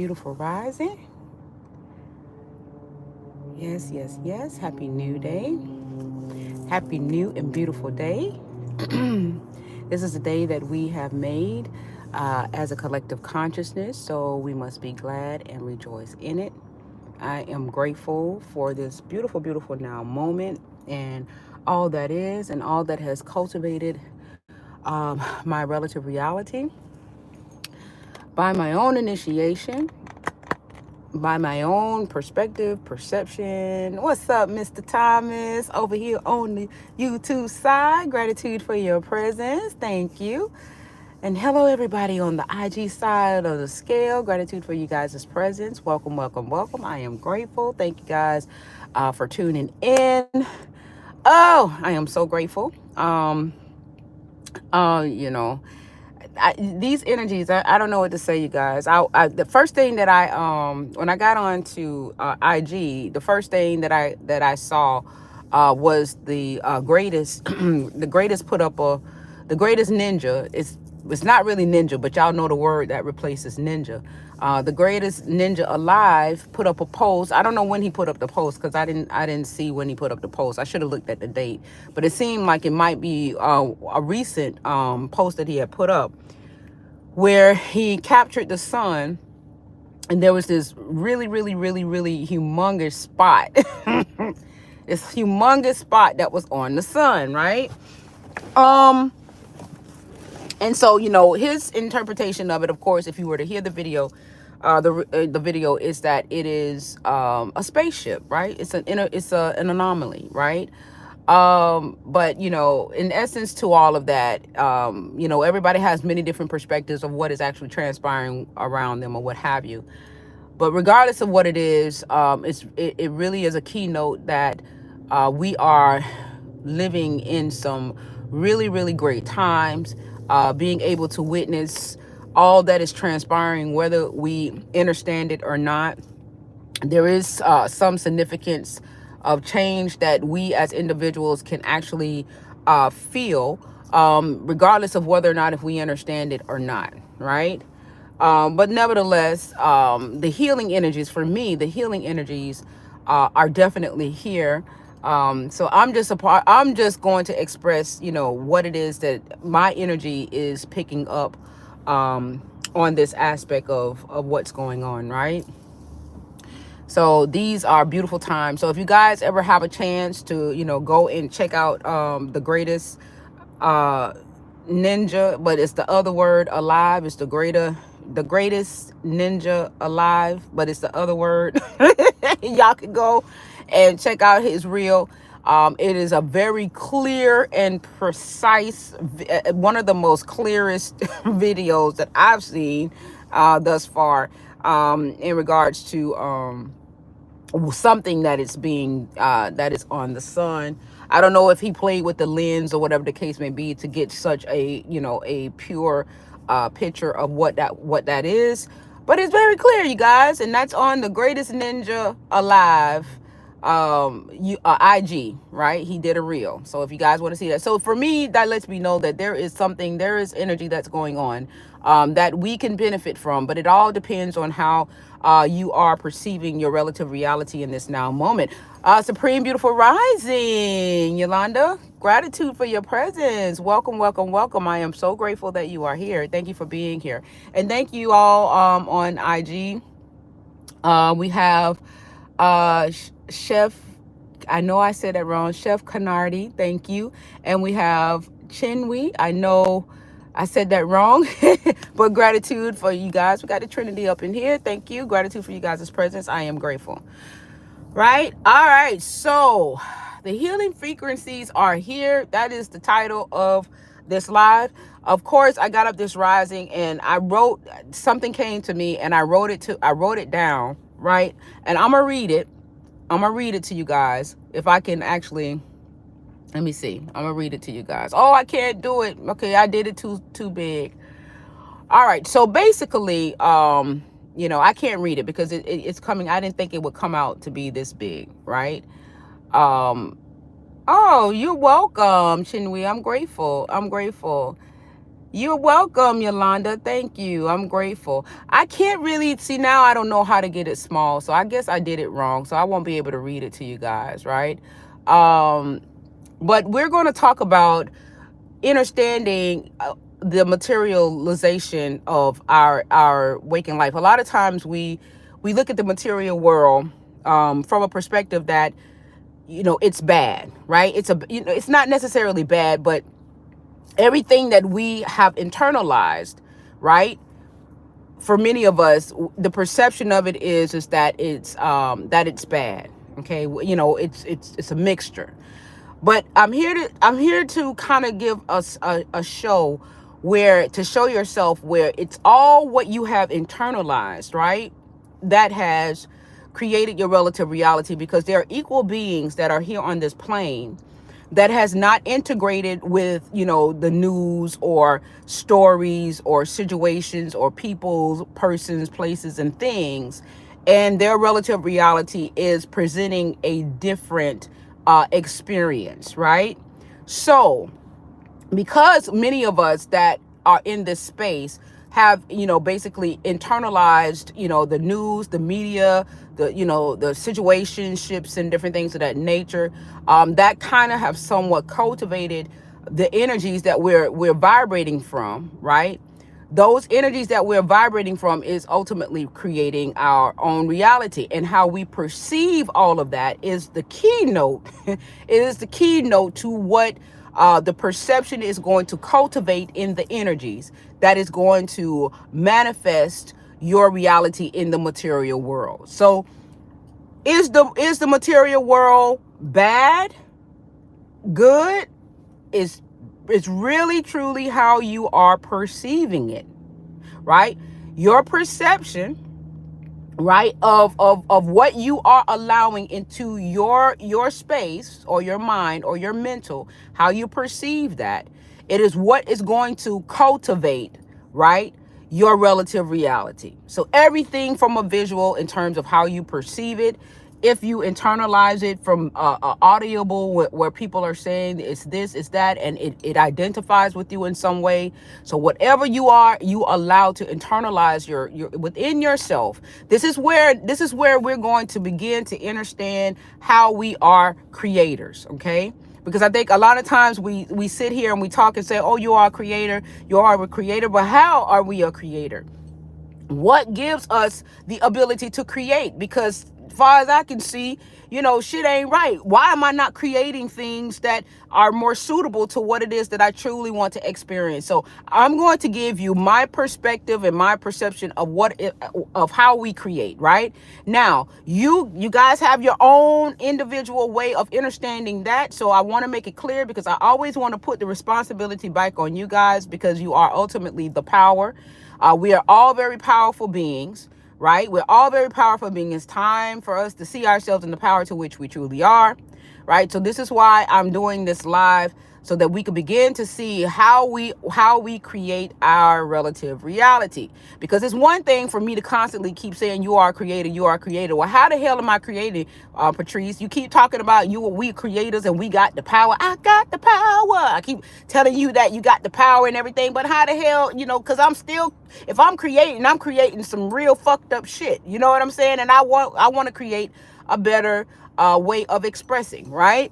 beautiful rising. Yes, yes, yes. Happy new day. Happy new and beautiful day. This is a day that we have made as a collective consciousness, so we must be glad and rejoice in it. I am grateful for this beautiful, beautiful now moment and all that is and all that has cultivated my relative reality by my own initiation, by my own perspective, perception. What's up, Mr. Thomas, over here on the YouTube side? Gratitude for your presence. Thank you. And hello, everybody on the IG side of the scale. Gratitude for you guys' presence. Welcome, welcome, welcome. I am grateful. Thank you guys for tuning in. Oh, I am so grateful. You know, these energies, I don't know what to say, you guys. The first thing that when I got on to IG, the first thing that I saw was the greatest the greatest put up the greatest ninja. It's not really ninja, but y'all know the word that replaces ninja. The greatest ninja alive put up a post. I don't know when he put up the post because I didn't see when he put up the post. I should have looked at the date, but it seemed like it might be a recent post that he had put up where he captured the sun, and there was this really, really, really, really humongous spot. This humongous spot that was on the sun, right? And so, his interpretation of it, of course, if you were to hear the video, the video is that it is a spaceship, right? It's an anomaly, right? But in essence to all of that, everybody has many different perspectives of what is actually transpiring around them or what have you. But regardless of what it is, it really is a keynote that we are living in some really, really great times, being able to witness all that is transpiring, whether we understand it or not. There is some significance of change that we as individuals can actually feel, regardless of whether or not if we understand it or not, right? But nevertheless, the healing energies, for me, the healing energies are definitely here. So I'm just going to express, what it is that my energy is picking up on this aspect of what's going on, right? So these are beautiful times. So if you guys ever have a chance to, go and check out the greatest ninja, but it's the other word, alive. It's the greatest ninja alive, but it's the other word. Y'all can go and check out his reel. It is a very clear and precise, one of the most clearest videos that I've seen thus far, in regards to something that is being that is on the sun. I don't know if he played with the lens or whatever the case may be to get such a pure picture of what that is, but it's very clear, you guys, and that's on the greatest ninja alive IG, right? He did a reel. So if you guys want to see that, so for me, that lets me know that there is energy that's going on that we can benefit from, but it all depends on how you are perceiving your relative reality in this now moment. Supreme Beautiful Rising, Yolanda, gratitude for your presence. Welcome, welcome, welcome. I am so grateful that you are here. Thank you for being here. And thank you all on IG. We have Chef, I know I said that wrong, Chef Canardi, thank you. And we have Chinwe, I know I said that wrong, but gratitude for you guys. We got the Trinity up in here. Thank you. Gratitude for you guys' presence. I am grateful. Right? All right. So the healing frequencies are here. That is the title of this live. Of course, I got up this rising and I wrote, something came to me and I wrote it down, right? And I'm going to read it. I'm going to read it to you guys. If I can actually, let me see. I'm going to read it to you guys. Oh, I can't do it. Okay, I did it too big. All right. So basically, I can't read it because it's coming. I didn't think it would come out to be this big, right? Oh, you're welcome, Chinwe. I'm grateful. You're welcome, Yolanda. Thank you. I'm grateful. I can't really see now. I don't know how to get it small, so I guess I did it wrong. So I won't be able to read it to you guys, right? Um, but we're going to talk about understanding the materialization of our waking life. A lot of times we look at the material world from a perspective that it's bad, right? It's not necessarily bad, but everything that we have internalized, right? For many of us, the perception of it is that it's bad. Okay, it's a mixture. But I'm here to kind of give us a show where to show yourself where it's all what you have internalized, right? That has created your relative reality, because there are equal beings that are here on this plane that has not integrated with, the news or stories or situations or people's, persons, places, and things. And their relative reality is presenting a different experience, right? So, because many of us that are in this space have basically internalized the news, the media, the situationships and different things of that nature, that kind of have somewhat cultivated the energies that we're vibrating from, right? Those energies that we're vibrating from is ultimately creating our own reality, and how we perceive all of that is the keynote. It is the keynote to what the perception is going to cultivate in the energies that is going to manifest your reality in the material world. So is the material world bad, good? It's really truly how you are perceiving it, right? Your perception, right, of what you are allowing into your space or your mind or your mental, how you perceive that, it is what is going to cultivate, right, your relative reality. So everything from a visual, in terms of how you perceive it, if you internalize it from audible, where people are saying it's this, it's that, and it identifies with you in some way. So whatever you are, you allow to internalize your within yourself. This is where we're going to begin to understand how we are creators, okay? Because I think a lot of times we sit here and we talk and say, oh, you are a creator, you are a creator, but how are we a creator? What gives us the ability to create? Because far as I can see, shit ain't right. Why am I not creating things that are more suitable to what it is that I truly want to experience? So I'm going to give you my perspective and my perception of of how we create, right? Now, you guys have your own individual way of understanding that. So I want to make it clear, because I always want to put the responsibility back on you guys, because you are ultimately the power. We are all very powerful beings, right? We're all very powerful beings. It's time for us to see ourselves in the power to which we truly are, right? So this is why I'm doing this live, so that we can begin to see how we create our relative reality. Because it's one thing for me to constantly keep saying you are a creator, you are a creator. Well, how the hell am I creating, Patrice? You keep talking about we creators and we got the power. I got the power. I keep telling you that you got the power and everything, but how the hell, because if I'm creating some real fucked up shit. You know what I'm saying? And I want to create a better way of expressing, right?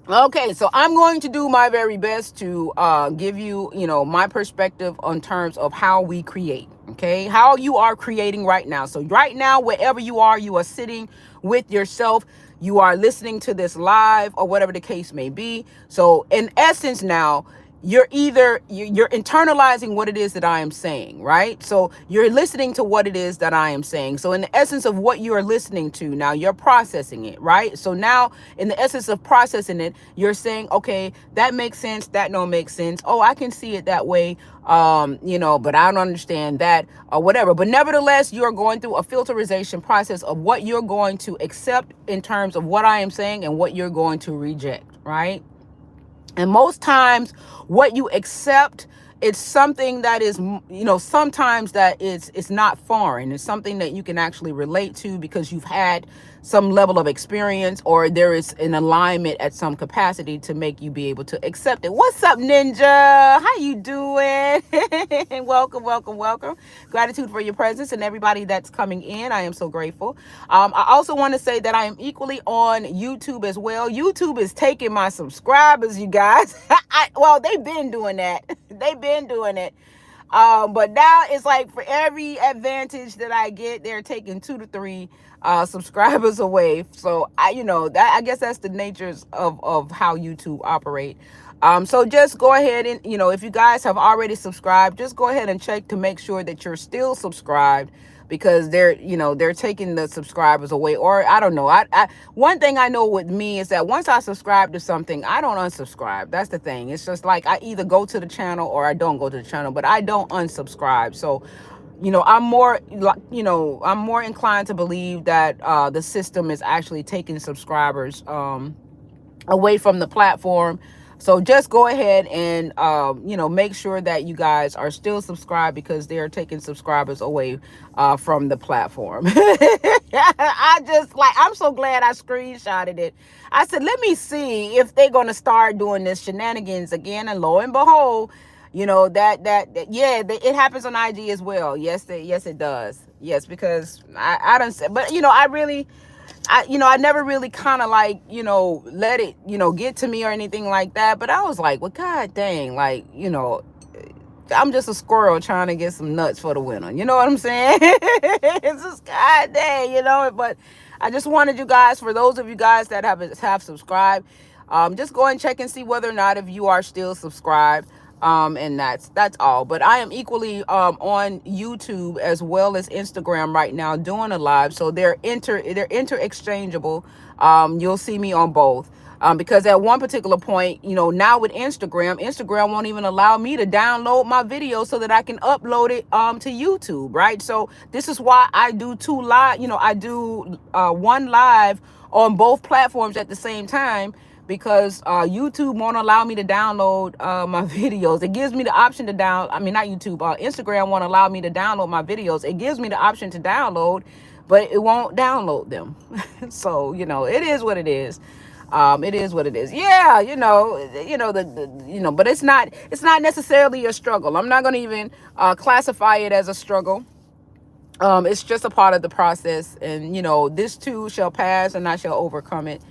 Okay, so I'm going to do my very best to give you, my perspective on terms of how we create, okay? How you are creating right now. So right now, wherever you are sitting with yourself, you are listening to this live or whatever the case may be. So in essence now, you're internalizing what it is that I am saying, right? So you're listening to what it is that I am saying. So in the essence of what you are listening to, now you're processing it, right? So now in the essence of processing it, you're saying, okay, that makes sense. That don't make sense. Oh, I can see it that way. But I don't understand that or whatever. But nevertheless, you're going through a filterization process of what you're going to accept in terms of what I am saying and what you're going to reject, right? And most times what you accept it's something that is, sometimes that it's not foreign. It's something that you can actually relate to because you've had some level of experience, or there is an alignment at some capacity to make you be able to accept it. What's up, Ninja? How you doing? Welcome, welcome, welcome. Gratitude for your presence and everybody that's coming in. I am so grateful. I also want to say that I am equally on YouTube as well. YouTube is taking my subscribers, you guys. Well, they've been doing that. They've been doing it. But now it's like for every advantage that I get, they're taking 2 to 3 subscribers away. So I guess that's the natures of how YouTube operate. So just go ahead and, if you guys have already subscribed, just go ahead and check to make sure that you're still subscribed, because they're taking the subscribers away. Or I don't know. I one thing I know with me is that once I subscribe to something, I don't unsubscribe. That's the thing. It's just like I either go to the channel or I don't go to the channel, but I don't unsubscribe. So I'm more inclined to believe that the system is actually taking subscribers away from the platform. So just go ahead and, make sure that you guys are still subscribed, because they're taking subscribers away from the platform. I'm so glad I screenshotted it. I said, let me see if they're going to start doing this shenanigans again. And lo and behold, it happens on IG as well. Yes, it does. Yes, because I don't say, but I never really kind of let it, get to me or anything like that. But I was like, well, God dang, I'm just a squirrel trying to get some nuts for the winter. You know what I'm saying? It's just, God dang, but I just wanted you guys, for those of you guys that have subscribed, just go and check and see whether or not if you are still subscribed. And that's all. But I am equally on YouTube as well as Instagram right now doing a live. So they're interchangeable. You'll see me on both. Because at one particular point, now with Instagram won't even allow me to download my video so that I can upload it to YouTube, right? So this is why I do 2 live, I do 1 live on both platforms at the same time, because YouTube won't allow me to download my videos. It gives me the option to Instagram won't allow me to download my videos. It gives me the option to download, but it won't download them. So, it is what it is. It is what it is. Yeah, but it's not necessarily a struggle. I'm not going to even classify it as a struggle. It's just a part of the process, and this too shall pass, and I shall overcome it.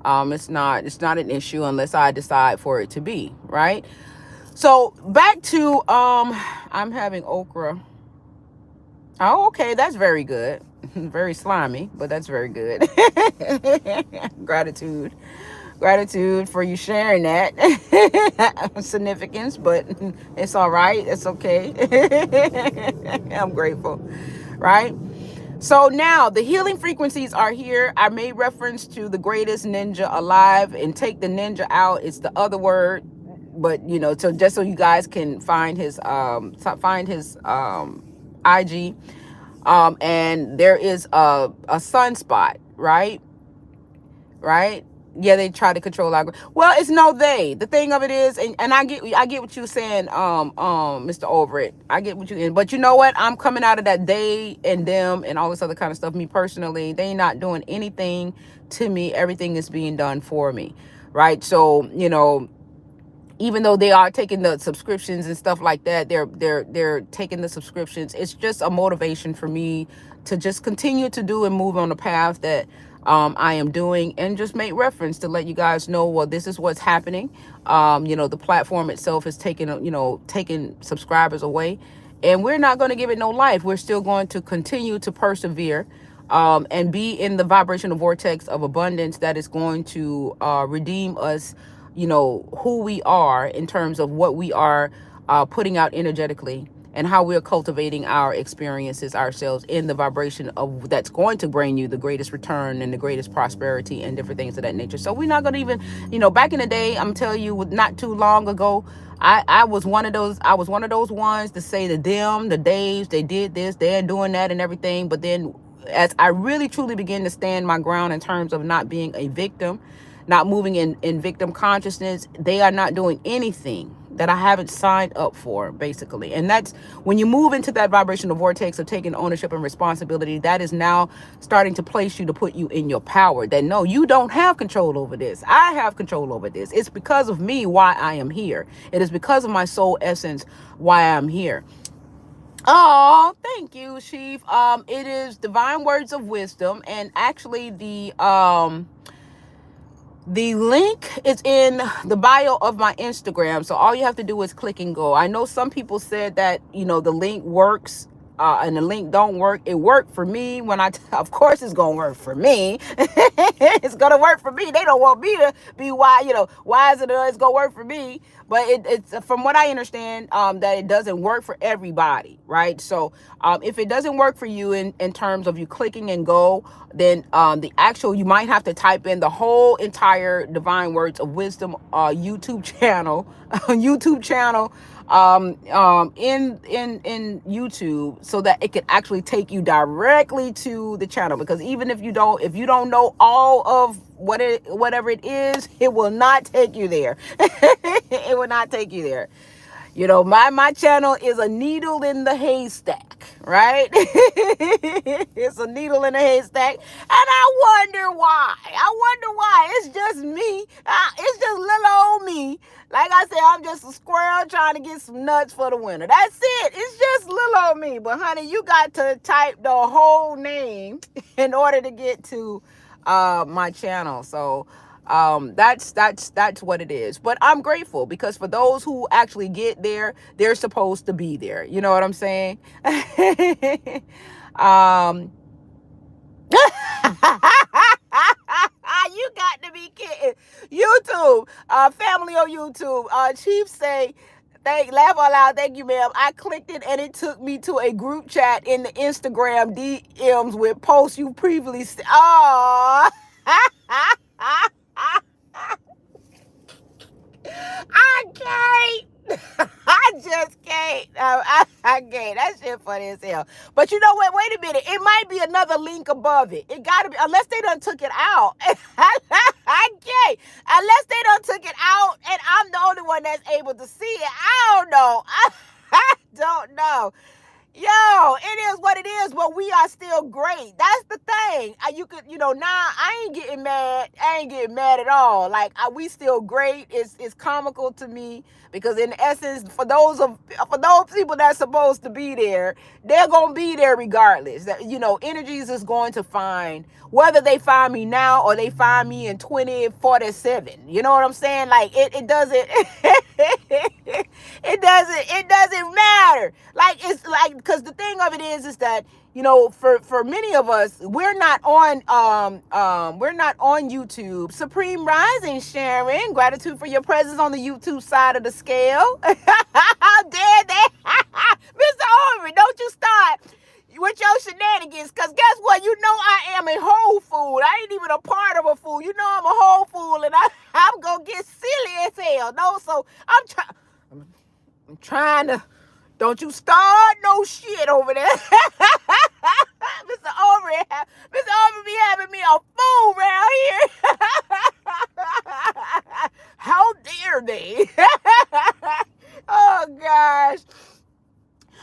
It's not an issue unless I decide for it to be, right? So back to I'm having okra. Oh, okay, that's very good. Very slimy, but that's very good. Gratitude for you sharing that. Significance, but it's all right. It's okay. I'm grateful, right? So now the healing frequencies are here. I made reference to the greatest ninja alive, and take the ninja out. It's the other word, but so just so you guys can find his IG. And there is a sunspot, right? Yeah, they try to control our. Well, it's no they. The thing of it is, and I get what you're saying, Mr. Overett. I get what you. But you know what? I'm coming out of that they and them and all this other kind of stuff. Me personally, they not doing anything to me. Everything is being done for me, right? So even though they are taking the subscriptions and stuff like that, they're taking the subscriptions. It's just a motivation for me to just continue to do and move on the path that I am doing, and just make reference to let you guys know, well, this is what's happening. The platform itself is taking subscribers away, and we're not going to give it no life. We're still going to continue to persevere and be in the vibrational vortex of abundance that is going to redeem us, who we are in terms of what we are putting out energetically, and how we're cultivating our experiences ourselves in the vibration of that's going to bring you the greatest return and the greatest prosperity and different things of that nature. So we're not going to even, back in the day, I'm telling you, not too long ago, I was one of those ones to say the them, the days, they did this, they're doing that and everything. But then as I really truly begin to stand my ground in terms of not being a victim, not moving in victim consciousness, they are not doing anything. that I haven't signed up for, basically. And that's when you move into that vibrational vortex of taking ownership and responsibility, that is now starting to place you, to put you in your power. That no, you don't have control over this. I have control over this. It's because of me why I am here. It is because of my soul essence why I'm here. Oh, thank you, Chief. It is Divine Words of Wisdom, and actually the link is in the bio of my Instagram. So all you have to do is click and go. I know some people said that, the link works and the link don't work. It worked for me when of course it's going to work for me. It's going to work for me. They don't want me to be wise enough. It's going to work for me. But it's from what I understand, that it doesn't work for everybody, right? So if it doesn't work for you in terms of you clicking and go, then you might have to type in the whole entire Divine Words of Wisdom YouTube channel, in YouTube, so that it can actually take you directly to the channel. Because even if you don't know all of whatever it is, it will not take you there. It will not take you there. My channel is a needle in the haystack, right? It's a needle in a haystack. And I wonder why. It's just me. It's just little old me. Like I said, I'm just a squirrel trying to get some nuts for the winter. That's it. It's just little old me. But honey, you got to type the whole name in order to get to my channel. So that's what it is. But I'm grateful, because for those who actually get there, they're supposed to be there. You know what I'm saying? You got to be kidding. YouTube, family on YouTube, Chief say, laugh out loud. Thank you, ma'am. I clicked it and it took me to a group chat in the Instagram DMs with posts you previously. Oh, I can't. I just can't. I can't. That shit funny as hell. But you know what? Wait a minute. It might be another link above it. It got to be, unless they done took it out. I can't. Unless they done took it out and I'm the only one that's able to see it. I don't know. I don't know. Yo, it is what it is, but we are still great. That's the thing. I ain't getting mad. I ain't getting mad at all. Like, we still great. It's comical to me, because in essence, for those people that's supposed to be there, they're gonna be there regardless. That energies is going to find, whether they find me now or they find me in 2047. You know what I'm saying? Like it doesn't. It doesn't matter. Like, it's like, because the thing of it is that, for many of us, we're not on YouTube. Supreme Rising, Sharon, gratitude for your presence on the YouTube side of the scale. How dare they? Mr. Overy, don't you start with your shenanigans, because guess what? I am a whole fool. I ain't even a part of a fool. I'm a whole fool, and I'm gonna get silly as hell. No, so I'm trying to, don't you start no shit over there. Mr. Overy be having me a fool around here. How dare they? Oh gosh.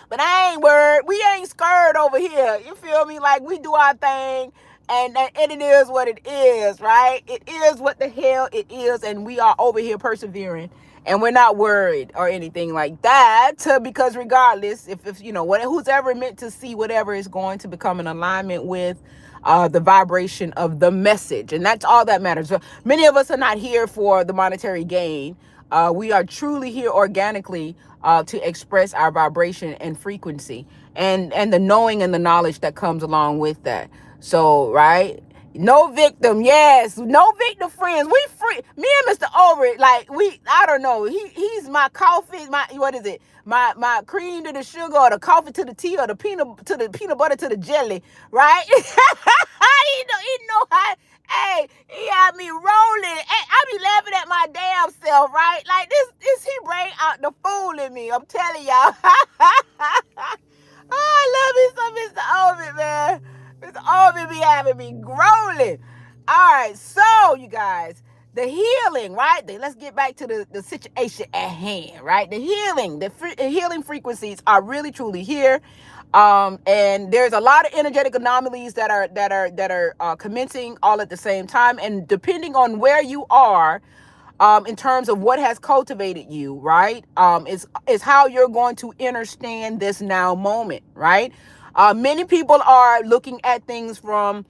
But I ain't worried. We ain't scared over here. You feel me? Like, we do our thing, and it is what it is, right? It is what the hell it is, and we are over here persevering, and we're not worried or anything like that, because regardless, if who's ever meant to see whatever is going to become in alignment with the vibration of the message, and that's all that matters. Many of us are not here for the monetary gain. We are truly here organically to express our vibration and frequency, and the knowing and the knowledge that comes along with that. So, right? No victim, yes. No victim friends. We free. Me and Mr. Overy, like, I don't know. He's my coffee, what is it? My cream to the sugar, or the coffee to the tea, or the peanut butter to the jelly, right? he know how. Hey, he had me rolling. Hey, I be laughing at my damn self, right? Like, this he bring out the fool in me. I'm telling y'all. Oh, I love me some Mr. Overy, man. Mr. Overy be having me growling. All right, so you guys, the healing, right? Let's get back to the situation at hand, right? The healing, the healing frequencies are really truly here. And there's a lot of energetic anomalies that are commencing all at the same time. And depending on where you are, in terms of what has cultivated you, right? Is how you're going to understand this now moment, right? Many people are looking at things from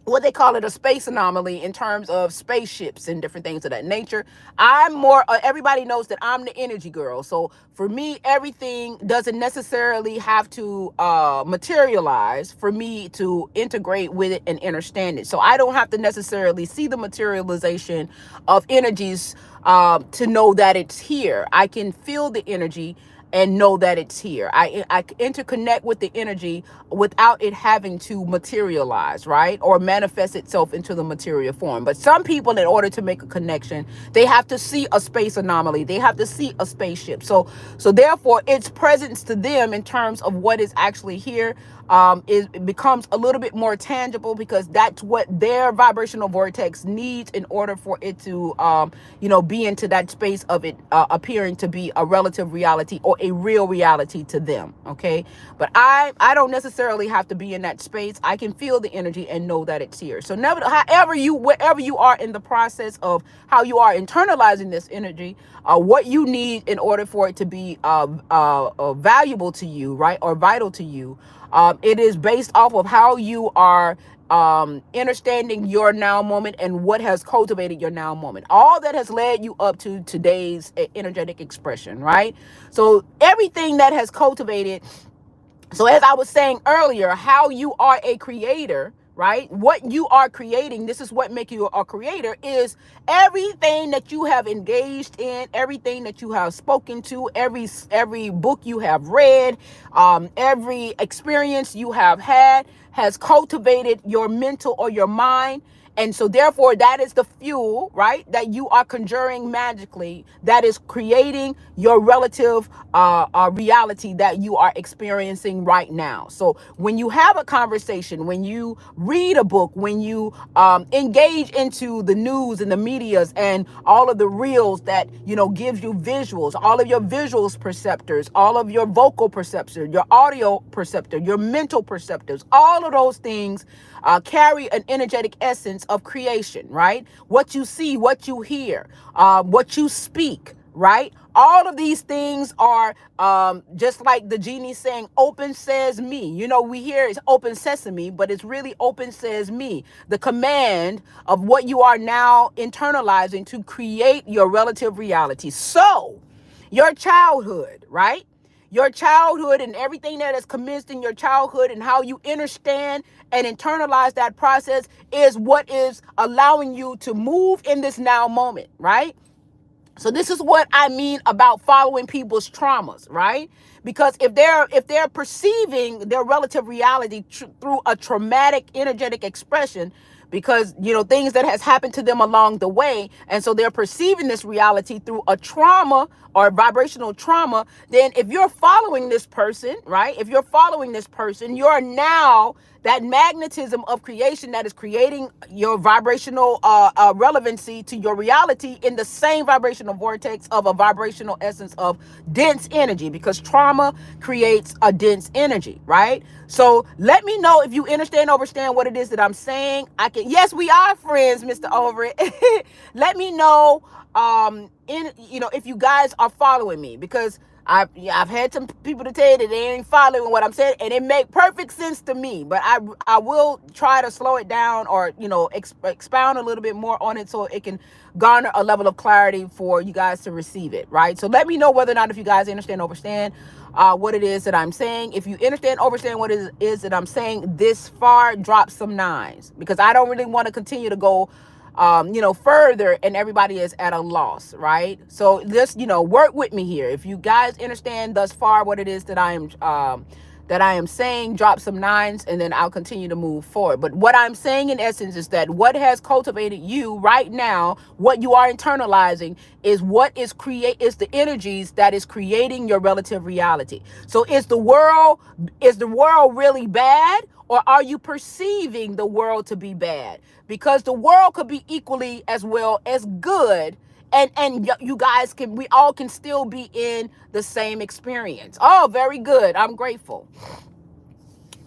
what they call it, a space anomaly, in terms of spaceships and different things of that nature. I'm more, everybody knows that I'm the energy girl. So for me, everything doesn't necessarily have to materialize for me to integrate with it and understand it. So I don't have to necessarily see the materialization of energies to know that it's here. I can feel the energy and know that it's here. I interconnect with the energy without it having to materialize, right? Or manifest itself into the material form. But some people, in order to make a connection, they have to see a space anomaly. They have to see a spaceship. So therefore, its presence to them in terms of what is actually here, it becomes a little bit more tangible, because that's what their vibrational vortex needs in order for it to, be into that space of it appearing to be a relative reality or a real reality to them. Okay. But I don't necessarily have to be in that space. I can feel the energy and know that it's here. So wherever you are in the process of how you are internalizing this energy, what you need in order for it to be valuable to you, right? Or vital to you. It is based off of how you are understanding your now moment and what has cultivated your now moment. All that has led you up to today's energetic expression, right? So everything that has cultivated. So as I was saying earlier, how you are a creator, right? What you are creating, this is what makes you a creator, is everything that you have engaged in, everything that you have spoken to, every book you have read, every experience you have had has cultivated your mental or your mind. And so therefore, that is the fuel, right, that you are conjuring magically, that is creating your relative reality that you are experiencing right now. So when you have a conversation, when you read a book, when you engage into the news and the medias and all of the reels that, gives you visuals, all of your visuals perceptors, all of your vocal perceptor, your audio perceptor, your mental perceptors, all of those things carry an energetic essence of creation, right? What you see, what you hear, what you speak, right? All of these things are just like the genie saying, open says me. We hear it's open sesame, but it's really open says me. The command of what you are now internalizing to create your relative reality. So your childhood, right? Your childhood and everything that has commenced in your childhood and how you understand and internalize that process is what is allowing you to move in this now moment, right? So this is what I mean about following people's traumas, right? Because if they're perceiving their relative reality through a traumatic energetic expression, because things that has happened to them along the way, and so they're perceiving this reality through a trauma or vibrational trauma, then if you're following this person, right? If you're following this person, you're now that magnetism of creation that is creating your vibrational relevancy to your reality in the same vibrational vortex of a vibrational essence of dense energy, because trauma creates a dense energy, right? So let me know if you understand what it is that I'm saying. Yes, we are friends, Mr. Overett. Let me know if you guys are following me, because I've had some people to tell you that they ain't following what I'm saying, and it make perfect sense to me. But I will try to slow it down, or expound a little bit more on it, so it can garner a level of clarity for you guys to receive it, right? So let me know whether or not if you guys understand what it is that I'm saying. If you understand what it is that I'm saying this far, drop some nines, because I don't really want to continue to go further and everybody is at a loss, right? So just, work with me here. If you guys understand thus far what it is that I am that I am saying, drop some nines, and then I'll continue to move forward. But what I'm saying in essence is that what has cultivated you right now, what you are internalizing, is what is the energies that is creating your relative reality. So is the world really bad, or are you perceiving the world to be bad? Because the world could be equally as well as good, and you guys we all can still be in the same experience. Oh, very good. I'm grateful.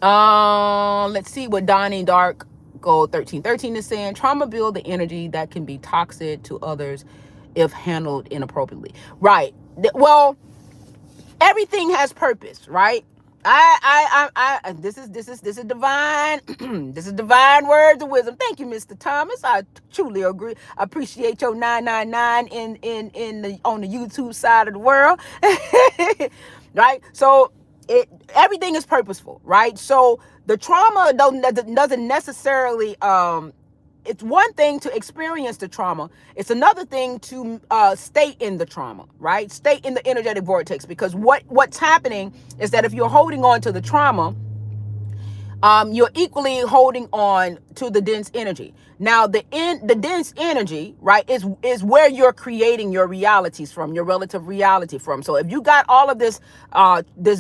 Let's see what Donnie Dark Gold 1313 is saying. Trauma build the energy that can be toxic to others if handled inappropriately. Right. Well, everything has purpose, right? This is divine. This is divine words of wisdom. Thank you, Mr. Thomas. I truly agree. I appreciate your 999 on the YouTube side of the world. Right? So everything is purposeful, right? So the trauma doesn't necessarily it's one thing to experience the trauma. It's another thing to stay in the trauma, right? Stay in the energetic vortex, because what's happening is that if you're holding on to the trauma, you're equally holding on to the dense energy. Now, the dense energy, right, is where you're creating your realities from, your relative reality from. So if you got all of this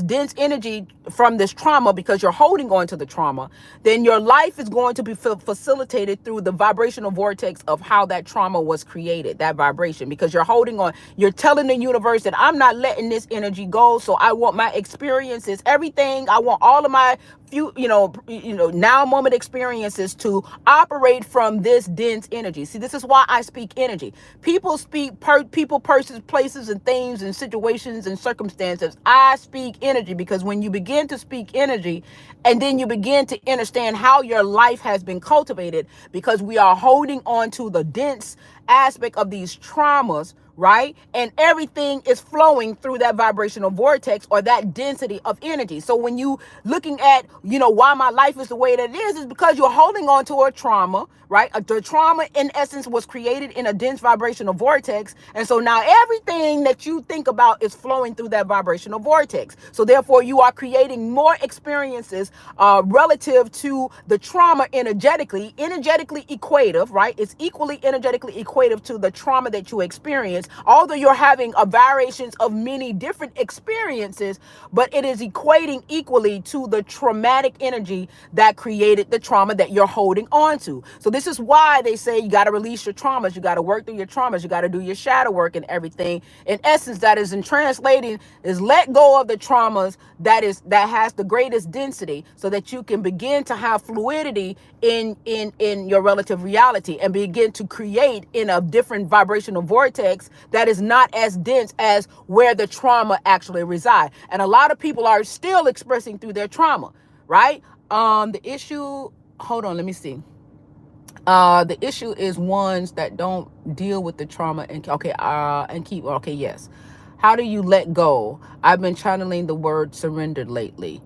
dense energy from this trauma because you're holding on to the trauma, then your life is going to be facilitated through the vibrational vortex of how that trauma was created, that vibration, because you're holding on. You're telling the universe that I'm not letting this energy go. So I want my experiences, everything. I want all of my now moment experiences to operate from this dense energy. See, this is why I speak energy. People speak people, persons, places, and things, and situations and circumstances. I speak energy, because when you begin to speak energy, and then you begin to understand how your life has been cultivated, because we are holding on to the dense aspect of these traumas, right? And everything is flowing through that vibrational vortex, or that density of energy. So when you looking at, why my life is the way that it is because you're holding on to a trauma, right? The trauma in essence was created in a dense vibrational vortex. And so now everything that you think about is flowing through that vibrational vortex. So therefore you are creating more experiences relative to the trauma energetically equative, right? It's equally energetically equative to the trauma that you experience, although you're having variations of many different experiences, but it is equating equally to the traumatic energy that created the trauma that you're holding on to. So this is why they say you got to release your traumas. You got to work through your traumas. You got to do your shadow work and everything. In essence, that is in translating is let go of the traumas that has the greatest density, so that you can begin to have fluidity in your relative reality, and begin to create in a different vibrational vortex that is not as dense as where the trauma actually reside. And a lot of people are still expressing through their trauma, right? The issue, hold on, let me see. The issue is ones that don't deal with the trauma yes. How do you let go? I've been channeling the word surrender lately.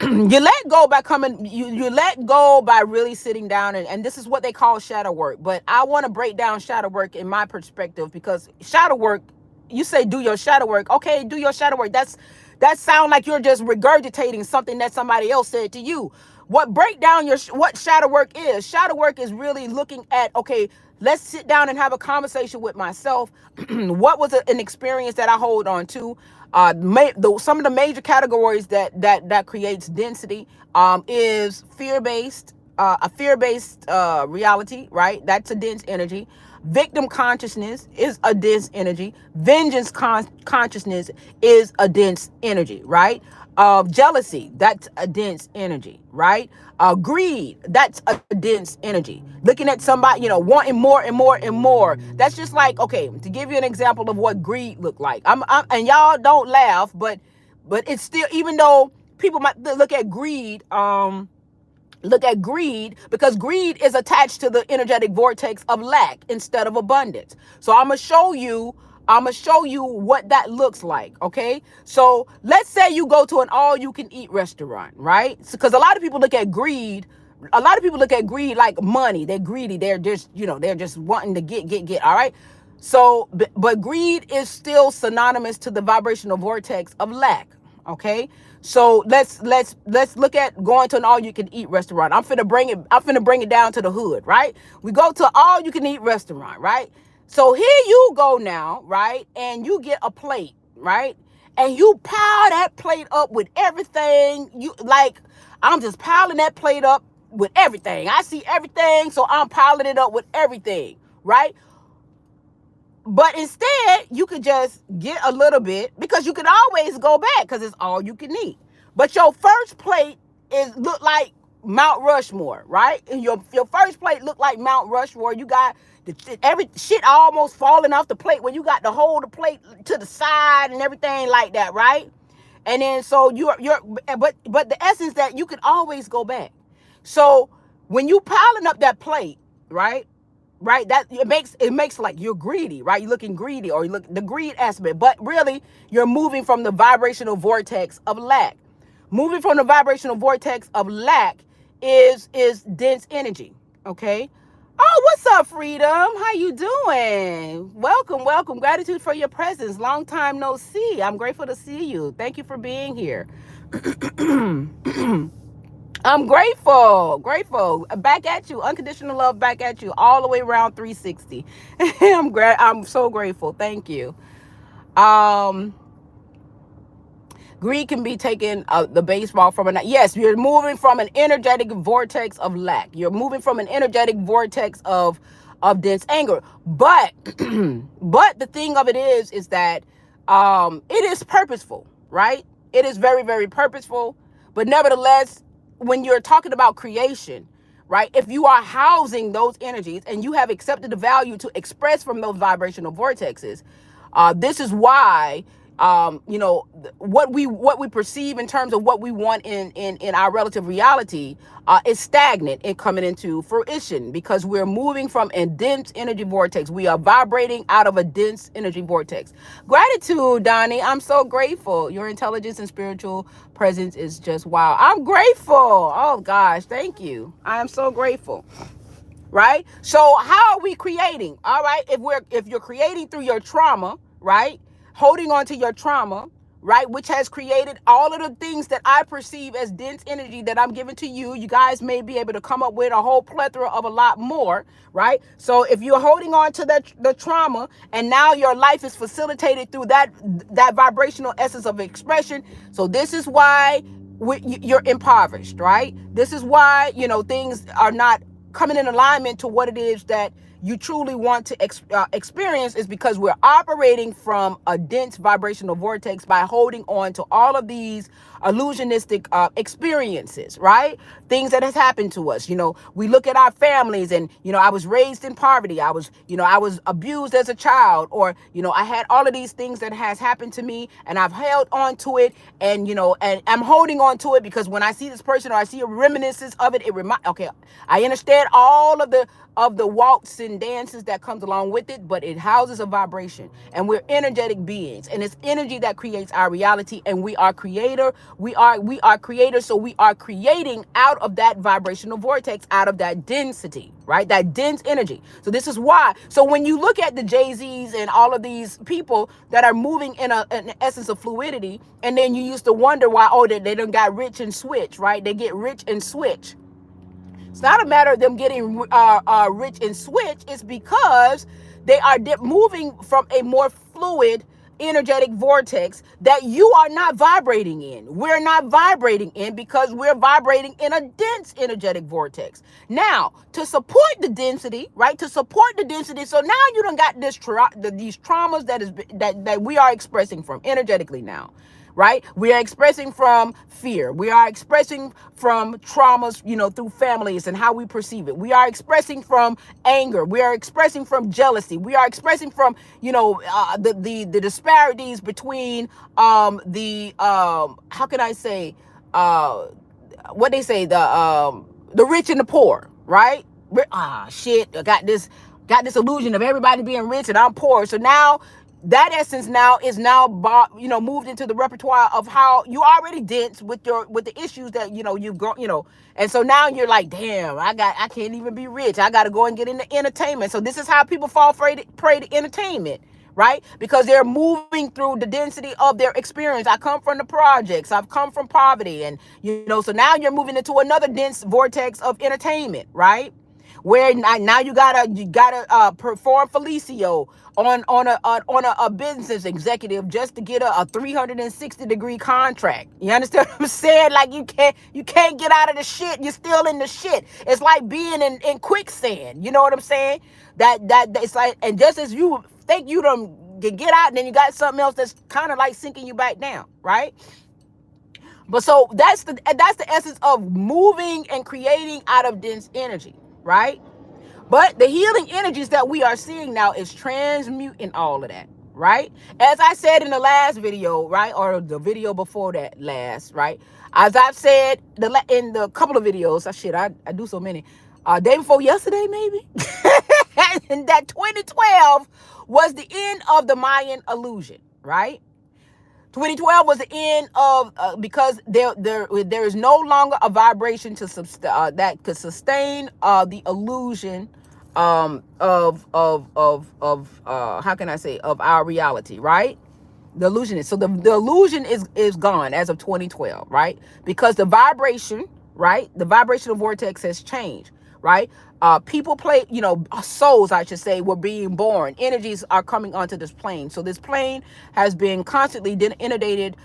You let go by you let go by really sitting down, and this is what they call shadow work. But I want to break down shadow work in my perspective, because shadow work, you say do your shadow work. Okay, do your shadow work. That sound like you're just regurgitating something that somebody else said to you. What shadow work is? Shadow work is really looking at, okay, let's sit down and have a conversation with myself. What was an experience that I hold on to? Some of the major categories that creates density is fear-based, a fear-based reality, right? That's a dense energy. Victim consciousness is a dense energy. Vengeance consciousness is a dense energy, right? Jealousy, that's a dense energy, right? Greed, that's a dense energy. Looking at somebody, wanting more and more and more. That's just like, okay, to give you an example of what greed look like. And y'all don't laugh, but it's still, even though people might look at greed, because greed is attached to the energetic vortex of lack instead of abundance. So I'm gonna show you what that looks like. Okay, so let's say you go to an all-you-can-eat restaurant, right? Because a lot of people look at greed like money. They're greedy. They're just wanting to get. All right. So, but greed is still synonymous to the vibrational vortex of lack. Okay, so let's look at going to an all-you-can-eat restaurant. I'm finna bring it down to the hood, right? We go to all-you-can-eat restaurant, right? So here you go now, right? And you get a plate, right? And you pile that plate up with everything. You like, I'm just piling that plate up with everything. I see everything, so I'm piling it up with everything, right? But instead, you could just get a little bit, because you can always go back because it's all you can eat. But your first plate is look like Mount Rushmore, right? And your first plate look like Mount Rushmore. You got every shit almost falling off the plate when you got to hold the plate to the side and everything like that, right? And then so but the essence that you can always go back. So when you piling up that plate, right? Right, that it makes like you're greedy, right? You're looking greedy, or you look the greed aspect, but really you're moving from the vibrational vortex of lack. Moving from the vibrational vortex of lack is dense energy. Okay. Oh, what's up, Freedom? How you doing? Welcome. Gratitude for your presence. Long time no see. I'm grateful to see you. Thank you for being here. I'm grateful. Back at you. Unconditional love back at you. All the way around 360. I'm so grateful. Thank you. Greed can be taken the baseball from an, yes, you're moving from an energetic vortex of lack. You're moving from an energetic vortex of dense anger. But but the thing of it is that it is purposeful, right? It is very, very purposeful. But nevertheless, when you're talking about creation, right? If you are housing those energies and you have accepted the value to express from those vibrational vortexes, this is why what we perceive in terms of what we want in our relative reality is stagnant and coming into fruition, because we're moving from a dense energy vortex. We are vibrating out of a dense energy vortex. Gratitude, Donnie. I'm so grateful. Your intelligence and spiritual presence is just wow. I'm grateful. Oh gosh, thank you. I am so grateful. Right? So how are we creating? All right, if you're creating through your trauma, right? Holding on to your trauma, right? Which has created all of the things that I perceive as dense energy that I'm giving to you. You guys may be able to come up with a whole plethora of a lot more, right? So if you're holding on to the trauma, and now your life is facilitated through that vibrational essence of expression. So this is why you're impoverished, right? This is why, things are not coming in alignment to what it is that you truly want to experience, is because we're operating from a dense vibrational vortex by holding on to all of these illusionistic experiences, right? Things that has happened to us. We look at our families and, I was raised in poverty. I was abused as a child, or, I had all of these things that has happened to me, and I've held on to it, and, and I'm holding on to it because when I see this person or I see a reminiscence of it, okay, I understand all of the waltz and dances that comes along with it, but it houses a vibration, and we're energetic beings, and it's energy that creates our reality, and we are creator. We are creators, so we are creating out of that vibrational vortex, out of that density, right? That dense energy. So this is why. So when you look at the Jay-Z's and all of these people that are moving in an essence of fluidity, and then you used to wonder why, they done got rich and switch, right? They get rich and switch. It's not a matter of them getting rich and switch. It's because they are moving from a more fluid, energetic vortex that you are not vibrating in. We're not vibrating in because we're vibrating in a dense energetic vortex. Now, to support the density, right? To support the density. So now you done got these traumas that we are expressing from energetically now. Right? We are expressing from fear. We are expressing from traumas, through families and how we perceive it. We are expressing from anger. We are expressing from jealousy. We are expressing from, the disparities between how can I say, what they say, the rich and the poor, right? Shit, I got this illusion of everybody being rich and I'm poor. So now that essence is moved into the repertoire of how you already dense with the issues that you've grown, and so now you're like, damn, I can't even be rich. I got to go and get into entertainment. So this is how people fall prey to entertainment, right? Because they're moving through the density of their experience. I come from the projects. I've come from poverty. And, so now you're moving into another dense vortex of entertainment, right? Where now you gotta perform Felicio on a business executive just to get a 360-degree contract. You understand what I'm saying? Like you can't get out of the shit. You're still in the shit. It's like being in quicksand. You know what I'm saying? That it's like, and just as you think you done get out, and then you got something else that's kind of like sinking you back down, right? But so that's the essence of moving and creating out of dense energy, right? But the healing energies that we are seeing now is transmuting all of that, right? As I said in the last video, right, or the video before that last, right? As I've said in the couple of videos, I do so many. Day before yesterday, maybe, and that 2012 was the end of the Mayan illusion, right? 2012 was the end of because there is no longer a vibration that could sustain the illusion of how can I say, of our reality, right? The illusion is the illusion is gone as of 2012, right? Because the vibration, right? The vibrational vortex has changed, right? People souls, I should say, were being born. Energies are coming onto this plane. So this plane has been constantly inundated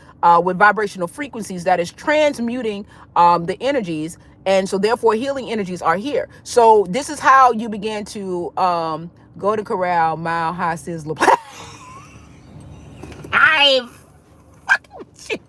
with vibrational frequencies that is transmuting the energies. And so therefore healing energies are here. So this is how you begin to go to corral, mile high sizzler. I fucking shit.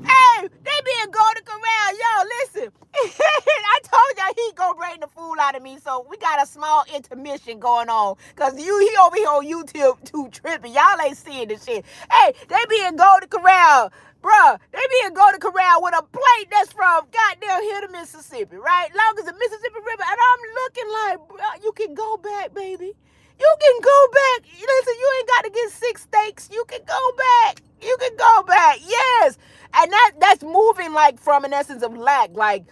Hey, they being Golden Corral. Yo, listen. I told y'all he gonna bring the fool out of me. So we got a small intermission going on. Cause he over here on YouTube too tripping. Y'all ain't seeing this shit. Hey, they being Golden Corral. Bruh, they being Golden Corral with a plate that's from goddamn here to Mississippi, right? Long as the Mississippi River. And I'm looking like, bruh, you can go back, baby. You can go back. Listen, you ain't got to get 6 steaks. You can go back. You can go back. Yes. And that's moving like from an essence of lack. Like,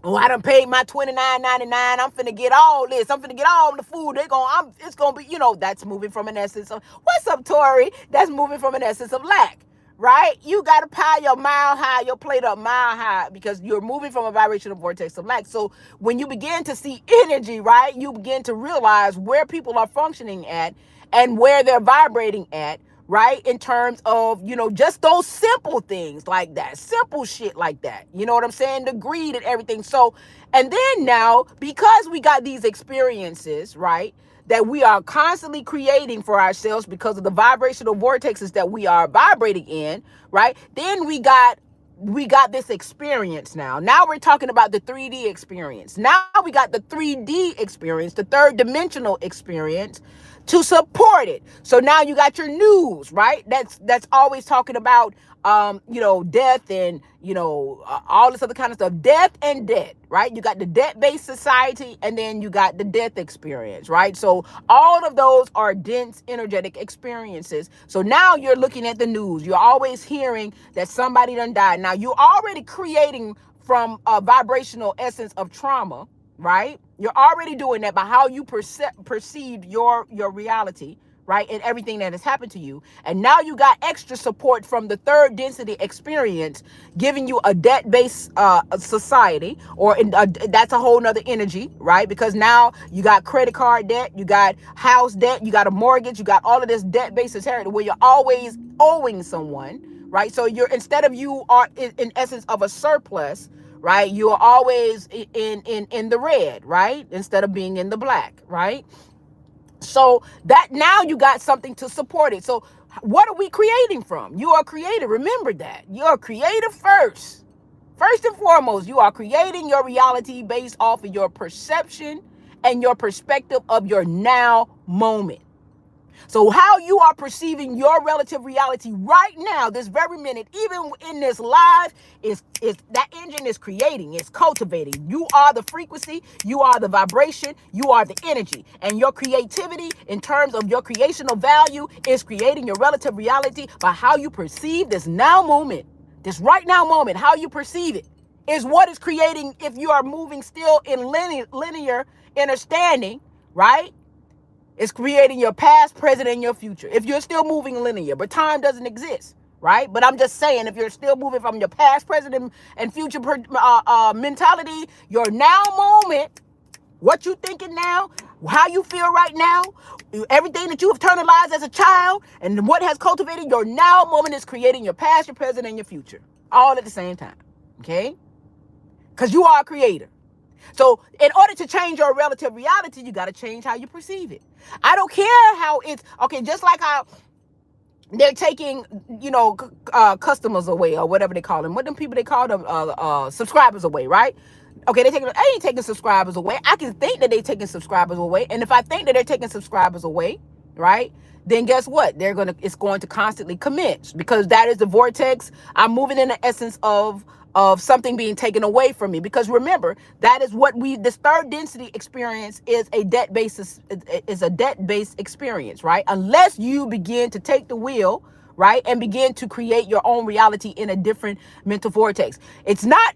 oh, I done paid my $29.99. I'm finna get all this. I'm finna get all the food. It's gonna be, that's moving from an essence of, what's up, Tori? That's moving from an essence of lack. Right? You got to pile your plate up mile high because you're moving from a vibrational vortex of lack. So when you begin to see energy, right, you begin to realize where people are functioning at and where they're vibrating at, right? In terms of, just those simple things like that, simple shit like that. You know what I'm saying? The greed and everything. So, and then now, because we got these experiences, right, that we are constantly creating for ourselves because of the vibrational vortexes that we are vibrating in, right? Then we got this experience now. Now we're talking about the 3D experience. Now we got the 3D experience, the third dimensional experience to support it. So now you got your news, right? That's always talking about death and all this other kind of stuff. Death and debt, right? You got the debt-based society, and then you got the death experience, right? So all of those are dense energetic experiences. So now you're looking at the news. You're always hearing that somebody done died. Now you're already creating from a vibrational essence of trauma, right? You're already doing that by how you perceive your reality, right? And everything that has happened to you. And now you got extra support from the third density experience, giving you a debt-based society, or that's a whole nother energy, right? Because now you got credit card debt, you got house debt, you got a mortgage, you got all of this debt-based society where you're always owing someone, right? So instead of you are in essence of a surplus, right? You are always in the red, right? Instead of being in the black, right? So that now you got something to support it. So what are we creating from? You are creative. Remember that. You are creative first. First and foremost, you are creating your reality based off of your perception and your perspective of your now moment. So how you are perceiving your relative reality right now, this very minute, even in this live, is that engine is creating, it's cultivating. You are the frequency, you are the vibration, you are the energy. And your creativity in terms of your creational value is creating your relative reality by how you perceive this now moment, this right now moment, how you perceive it. is what is creating, if you are moving still in linear understanding, right? It's creating your past, present, and your future. If you're still moving linear, but time doesn't exist, right? But I'm just saying, if you're still moving from your past, present, and future mentality, your now moment, what you thinking now, how you feel right now, everything that you have internalized as a child, and what has cultivated your now moment is creating your past, your present, and your future, all at the same time, okay? Because you are a creator. So in order to change your relative reality, you got to change how you perceive it. I don't care how it's, okay, just like how they're taking, customers away, or whatever they call them. What them people, they call them subscribers away, right? Okay, I ain't taking subscribers away. I can think that they're taking subscribers away. And if I think that they're taking subscribers away, right, then guess what? It's going to constantly commence, because that is the vortex. I'm moving in the essence of something being taken away from me. Because remember, that is what this third density experience is a debt-based experience, right? Unless you begin to take the wheel, right, and begin to create your own reality in a different mental vortex. It's not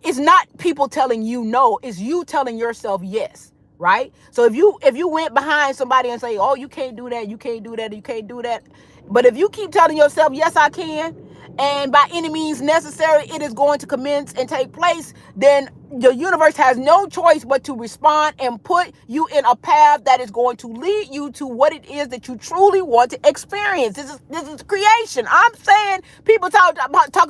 people telling you no, it's you telling yourself yes, right? So if you went behind somebody and say, oh, you can't do that, you can't do that, you can't do that. But if you keep telling yourself, yes, I can, and by any means necessary, it is going to commence and take place, then the universe has no choice but to respond and put you in a path that is going to lead you to what it is that you truly want to experience. This is creation. I'm saying, people talk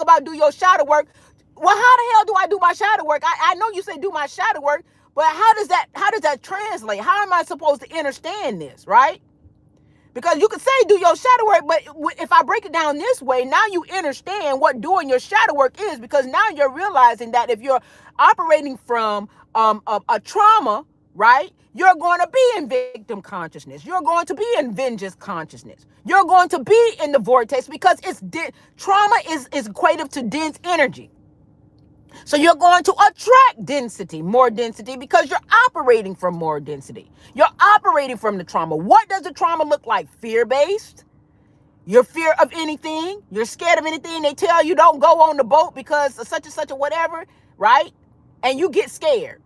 about do your shadow work. Well, how the hell do I do my shadow work? I know you say do my shadow work, but how does that translate? How am I supposed to understand this, right? Because you could say do your shadow work, but if I break it down this way, now you understand what doing your shadow work is, because now you're realizing that if you're operating from a trauma, right, you're going to be in victim consciousness. You're going to be in vengeance consciousness. You're going to be in the vortex, because trauma is equative to dense energy. So you're going to attract more density, because you're operating from more density. You're operating from the trauma. What does the trauma look like? Fear-based. You're fear of anything. You're scared of anything. They tell you don't go on the boat because of such and such or whatever, right? And you get scared.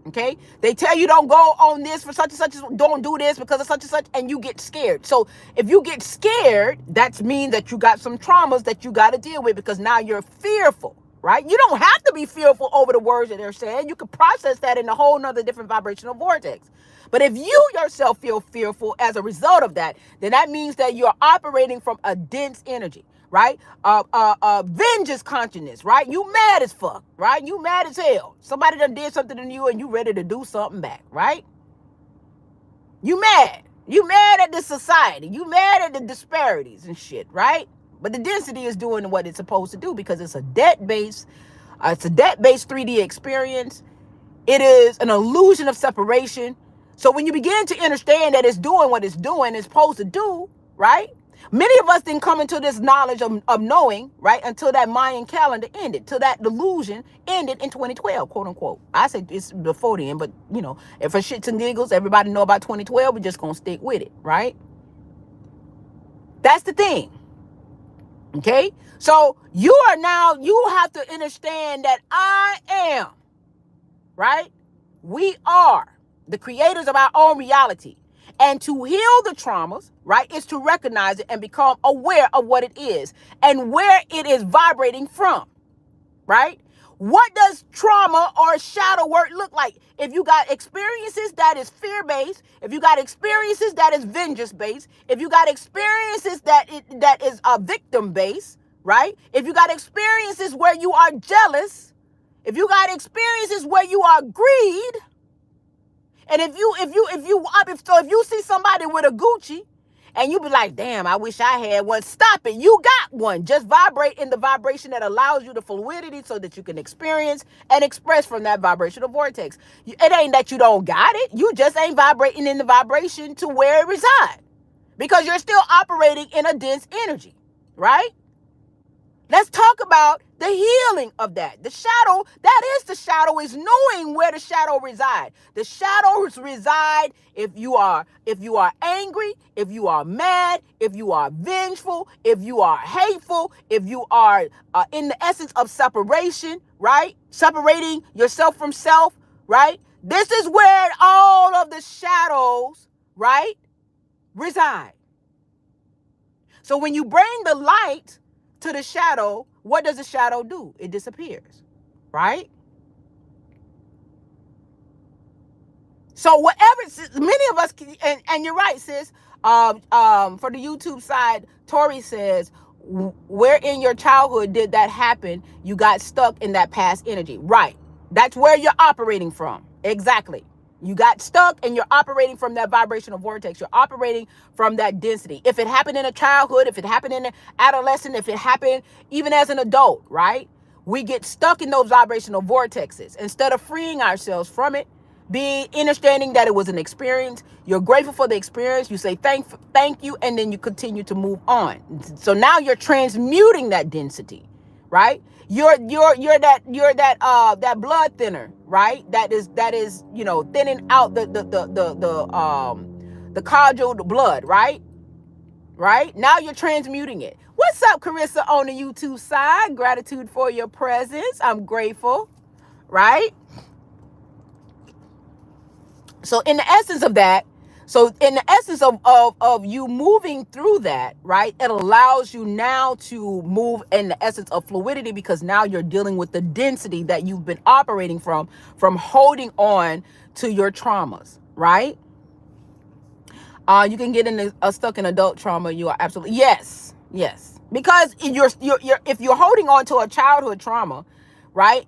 Okay? They tell you don't go on this for such and such, don't do this because of such and such, and you get scared. So if you get scared, that means that you got some traumas that you got to deal with, because now you're fearful. Right? You don't have to be fearful over the words that they're saying. You can process that in a whole nother different vibrational vortex. But if you yourself feel fearful as a result of that, then that means that you're operating from a dense energy, right? Vengeance consciousness, right? You mad as fuck, right? You mad as hell. Somebody done did something to you and you ready to do something back, right? You mad. You mad at the society. You mad at the disparities and shit, right? But the density is doing what it's supposed to do, because it's a debt-based 3D experience. It is an illusion of separation. So when you begin to understand that it's doing what it's doing, it's supposed to do, right? Many of us didn't come into this knowledge of knowing, right, until that Mayan calendar ended, till that delusion ended in 2012, quote unquote. I say it's before then, but if for shits and giggles, everybody know about 2012, we're just gonna stick with it, right? That's the thing. Okay, so you have to understand that I am, right? We are the creators of our own reality. And to heal the traumas, right, is to recognize it and become aware of what it is and where it is vibrating from, right? What does trauma or shadow work look like? If you got experiences that is fear-based, if you got experiences that is vengeance-based, if you got experiences that is victim-based, right? If you got experiences where you are jealous, if you got experiences where you are greed, and if you see somebody with a Gucci, and you be like, damn, I wish I had one. Stop it. You got one. Just vibrate in the vibration that allows you the fluidity so that you can experience and express from that vibrational vortex. It ain't that you don't got it. You just ain't vibrating in the vibration to where it resides, because you're still operating in a dense energy, right? Let's talk about the healing of that. The shadow, that is the shadow, is knowing where the shadow reside. The shadows reside if you are angry, if you are mad, if you are vengeful, if you are hateful, if you are in the essence of separation, right? Separating yourself from self, right? This is where all of the shadows, right, reside. So when you bring the light to the shadow, what does the shadow do? It disappears, right? So whatever, many of us, and you're right, sis. For the YouTube side, Tori says, where in your childhood did that happen? You got stuck in that past energy. Right. That's where you're operating from. Exactly. You got stuck and you're operating from that vibrational vortex. You're operating from that density. If it happened in a childhood, if it happened in an adolescent, if it happened even as an adult, right? We get stuck in those vibrational vortexes. Instead of freeing ourselves from it, be understanding that it was an experience. You're grateful for the experience. You say thank you, and then you continue to move on. So now you're transmuting that density, right? You're that blood thinner, right? That is thinning out the congealed blood, right? Right? Now you're transmuting it. What's up, Carissa, on the YouTube side? Gratitude for your presence. I'm grateful, right? So in the essence of that, of you moving through that, right, it allows you now to move in the essence of fluidity, because now you're dealing with the density that you've been operating from holding on to your traumas, right? You can get in a stuck in adult trauma. You are absolutely, yes, because you're if you're holding on to a childhood trauma, right?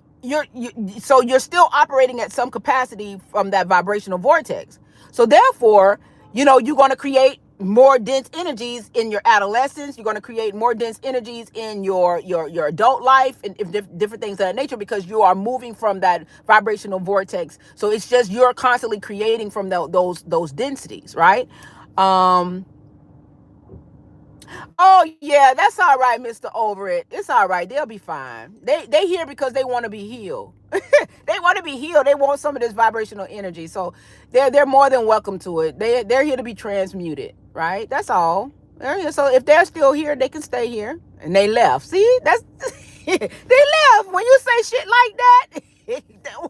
So you're still operating at some capacity from that vibrational vortex. So therefore, you're going to create more dense energies in your adolescence. You're going to create more dense energies in your adult life, and different things of that nature, because you are moving from that vibrational vortex. So it's just you're constantly creating from those densities, right? Oh yeah, that's all right, Mr. Over It. It's all right. They'll be fine. They here because they want to be healed. They want to be healed. They want some of this vibrational energy. So they're more than welcome to it. They're here to be transmuted, right? That's all. So if they're still here, they can stay here. And they left. See, that's they left. When you say shit like that.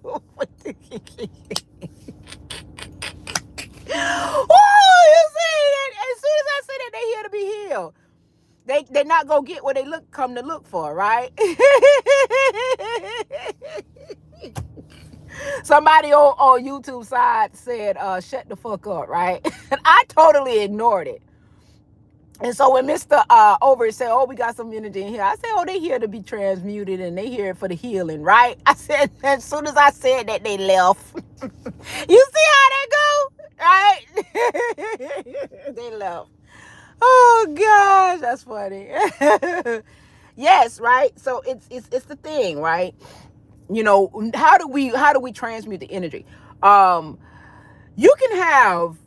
Oh, you see that? As soon as I say that, they here to be healed. They not gonna get what they come to look for, right? Somebody on YouTube side said, shut the fuck up, right? And I totally ignored it. And so when Mr. Over said, oh, we got some energy in here, I said, oh, they here to be transmuted and they here for the healing, right? I said, as soon as I said that, they left. You see how that go, right? They left. Oh gosh, that's funny. Yes, right. So it's the thing, right? How do we transmute the energy? You can have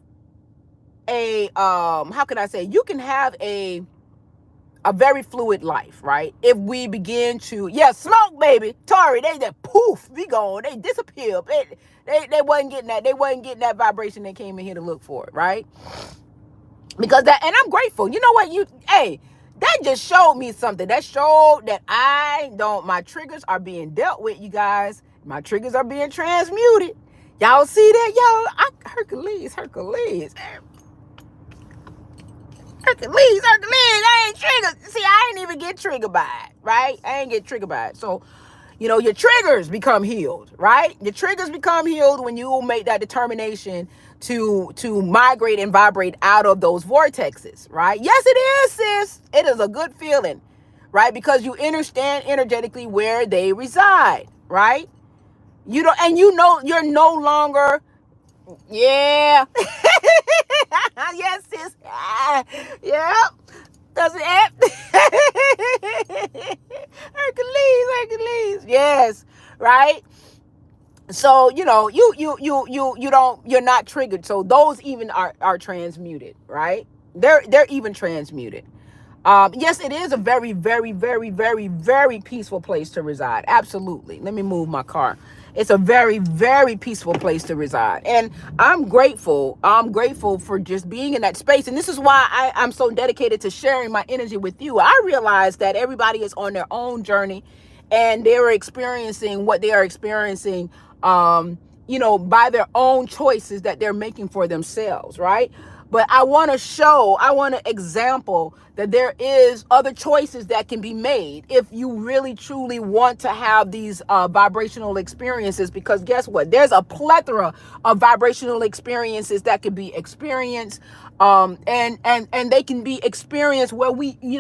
a how can I say? You can have a very fluid life, right? If we begin to, smoke, baby, Tori, they just poof, be gone, they disappear. They wasn't getting that. They wasn't getting that vibration they came in here to look for, right? Because that, and I'm grateful. You know what? That just showed me something. That showed that my triggers are being dealt with, you guys. My triggers are being transmuted. Y'all see that? Y'all, Hercules. I ain't triggered. See, I ain't even get triggered by it, right? I ain't get triggered by it. So, your triggers become healed, right? Your triggers become healed when you make that determination to migrate and vibrate out of those vortexes, right? Yes, it is, sis. It is a good feeling, right? Because you understand energetically where they reside, right? You're no longer, yeah. Yes, sis. Yeah. Does it? Hercules. Yes, right? So, you're not triggered. So those even are transmuted, right? They're even transmuted. Yes, it is a very, very, very, very, very peaceful place to reside. Absolutely. Let me move my car. It's a very, very peaceful place to reside. And I'm grateful. I'm grateful for just being in that space. And this is why I'm so dedicated to sharing my energy with you. I realize that everybody is on their own journey and they're experiencing what they are experiencing, by their own choices that they're making for themselves, right? But I want to example that there is other choices that can be made if you really truly want to have these vibrational experiences, because guess what? There's a plethora of vibrational experiences that can be experienced. And they can be experienced where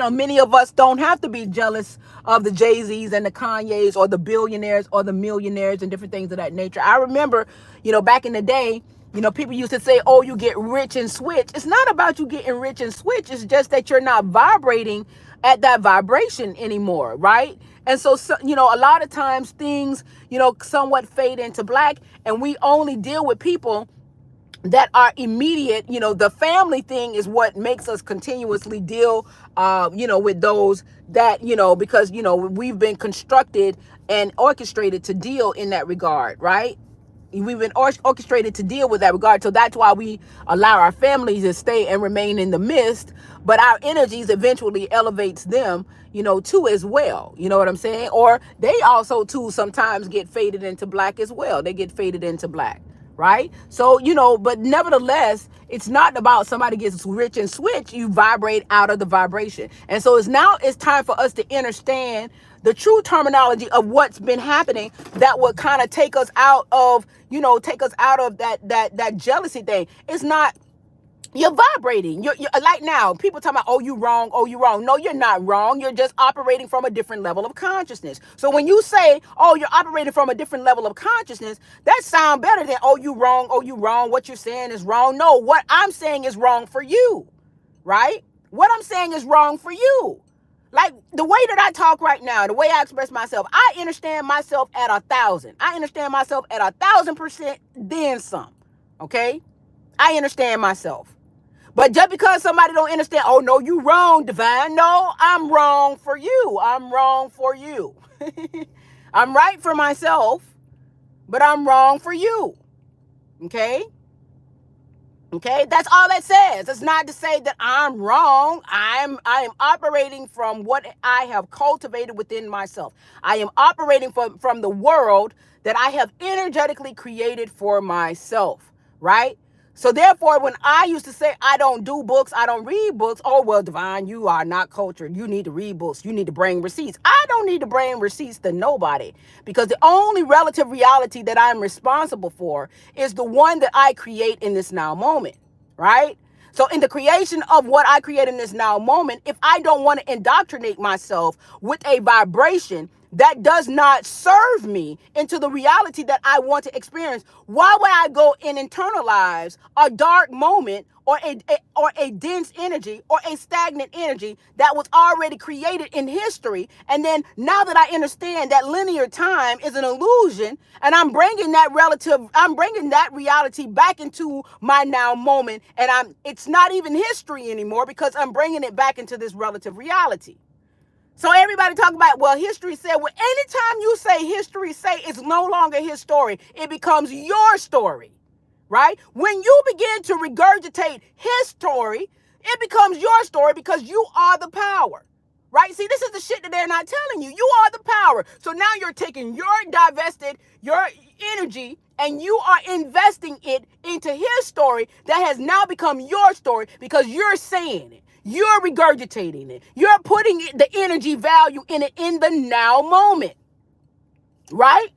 many of us don't have to be jealous of the Jay-Z's and the Kanye's or the billionaires or the millionaires and different things of that nature. I remember, back in the day, people used to say, oh, you get rich and switch. It's not about you getting rich and switch. It's just that you're not vibrating at that vibration anymore, right? And so, a lot of times things, somewhat fade into black, and we only deal with people that are immediate. The family thing is what makes us continuously deal, with those that, because, we've been constructed and orchestrated to deal in that regard, right? We've been orchestrated to deal with that regard. So that's why we allow our families to stay and remain in the midst. But our energies eventually elevates them, too, as well. You know what I'm saying? Or they also, too, sometimes get faded into black as well. They get faded into black. Right? So, but nevertheless, it's not about somebody gets rich and switch. You vibrate out of the vibration. And so it's time for us to understand the true terminology of what's been happening that would kind of take us out of, that jealousy thing. It's not. You're vibrating. You're like now, people talking about, oh, you wrong. Oh, you wrong. No, you're not wrong. You're just operating from a different level of consciousness. So when you say, oh, you're operating from a different level of consciousness, that sounds better than, oh, you wrong. Oh, you wrong. What you're saying is wrong. No, what I'm saying is wrong for you, right? What I'm saying is wrong for you. Like the way that I talk right now, the way I express myself, I understand myself at 1,000. I understand myself at 1,000%, then some. Okay? I understand myself. But just because somebody don't understand, oh, no, you wrong, divine. No, I'm wrong for you. I'm wrong for you. I'm right for myself, but I'm wrong for you. Okay? Okay? That's all that says. It's not to say that I'm wrong. I am operating from what I have cultivated within myself. I am operating from the world that I have energetically created for myself, right? So therefore, when I used to say, I don't do books, I don't read books, oh, well, divine, you are not cultured. You need to read books. You need to bring receipts. I don't need to bring receipts to nobody, because the only relative reality that I'm responsible for is the one that I create in this now moment, right? So in the creation of what I create in this now moment, if I don't want to indoctrinate myself with a vibration that does not serve me into the reality that I want to experience, why would I go and internalize a dark moment or a dense energy or a stagnant energy that was already created in history? And then now that I understand that linear time is an illusion, and I'm bringing that reality back into my now moment, and it's not even history anymore, because I'm bringing it back into this relative reality. So everybody talk about, well, history said, well, anytime you say history say, it's no longer his story. It becomes your story, right? When you begin to regurgitate his story, it becomes your story, because you are the power, right? See, this is the shit that they're not telling you. You are the power. So now you're taking your energy and you are investing it into his story that has now become your story, because you're saying it. You're regurgitating it. You're putting the energy value in it in the now moment, right?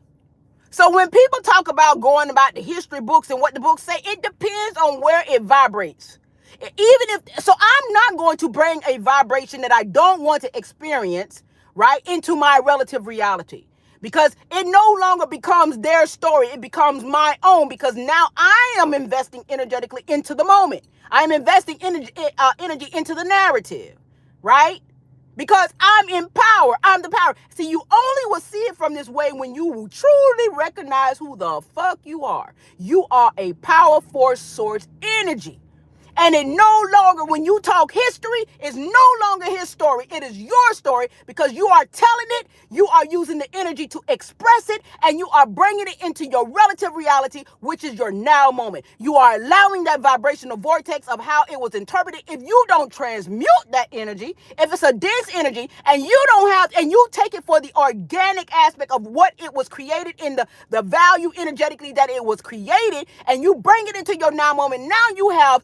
So when people talk about going about the history books and what the books say, it depends on where it vibrates. So I'm not going to bring a vibration that I don't want to experience, right, into my relative reality, because it no longer becomes their story. It becomes my own, because now I am investing energetically into the moment. I'm investing energy into the narrative, right? Because I'm in power. I'm the power. See, you only will see it from this way when you will truly recognize who the fuck you are. You are a power force source energy. And it no longer, when you talk history, it's no longer his story. It is your story because you are telling it, you are using the energy to express it, and you are bringing it into your relative reality, which is your now moment. You are allowing that vibrational vortex of how it was interpreted. If you don't transmute that energy, if it's a dense energy and you don't have, and you take it for the organic aspect of what it was created in the value energetically that it was created, and you bring it into your now moment, now you have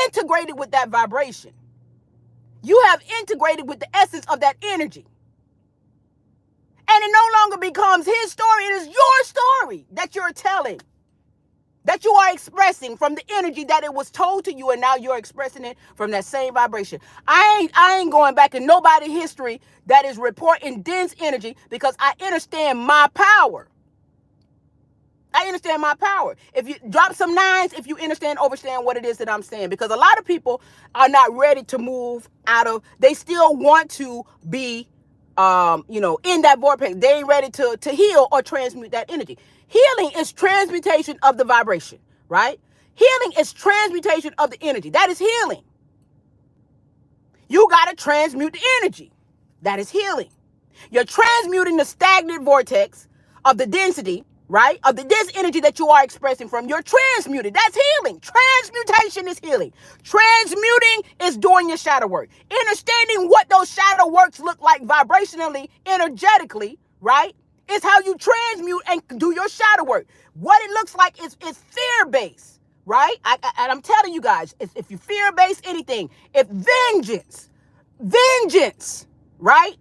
integrated with that vibration. You have integrated with the essence of that energy. And it no longer becomes his story. It is your story that you're telling, that you are expressing from the energy that it was told to you, and now you're expressing it from that same vibration. I ain't going back in nobody's history that is reporting dense energy, because I understand my power. I understand my power. If you drop some nines, if you understand what it is that I'm saying, because a lot of people are not ready to move out of, they still want to be, in that vortex. They ain't ready to heal or transmute that energy. Healing is transmutation of the vibration, right? Healing is transmutation of the energy. That is healing. You got to transmute the energy. That is healing. You're transmuting the stagnant vortex of the density, right? Of the dense energy that you are expressing from. You're transmuted. That's healing. Transmutation is healing. Transmuting is doing your shadow work. Understanding what those shadow works look like vibrationally, energetically, right? Is how you transmute and do your shadow work. What it looks like is fear-based, right? And I'm telling you guys, if you fear-based anything, if vengeance, right?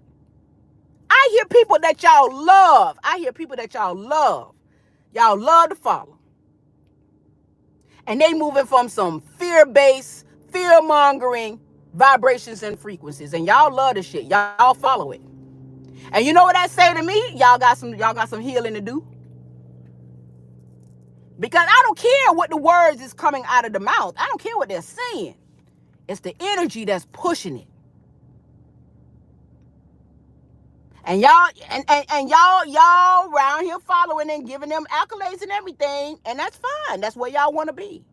I hear people that y'all love. Y'all love to follow. And they moving from some fear-based, fear-mongering vibrations and frequencies. And y'all love the shit. Y'all follow it. And you know what that say to me? Y'all got some healing to do. Because I don't care what the words is coming out of the mouth. I don't care what they're saying. It's the energy that's pushing it. And y'all around here following and giving them accolades and everything, and that's fine. That's where y'all want to be.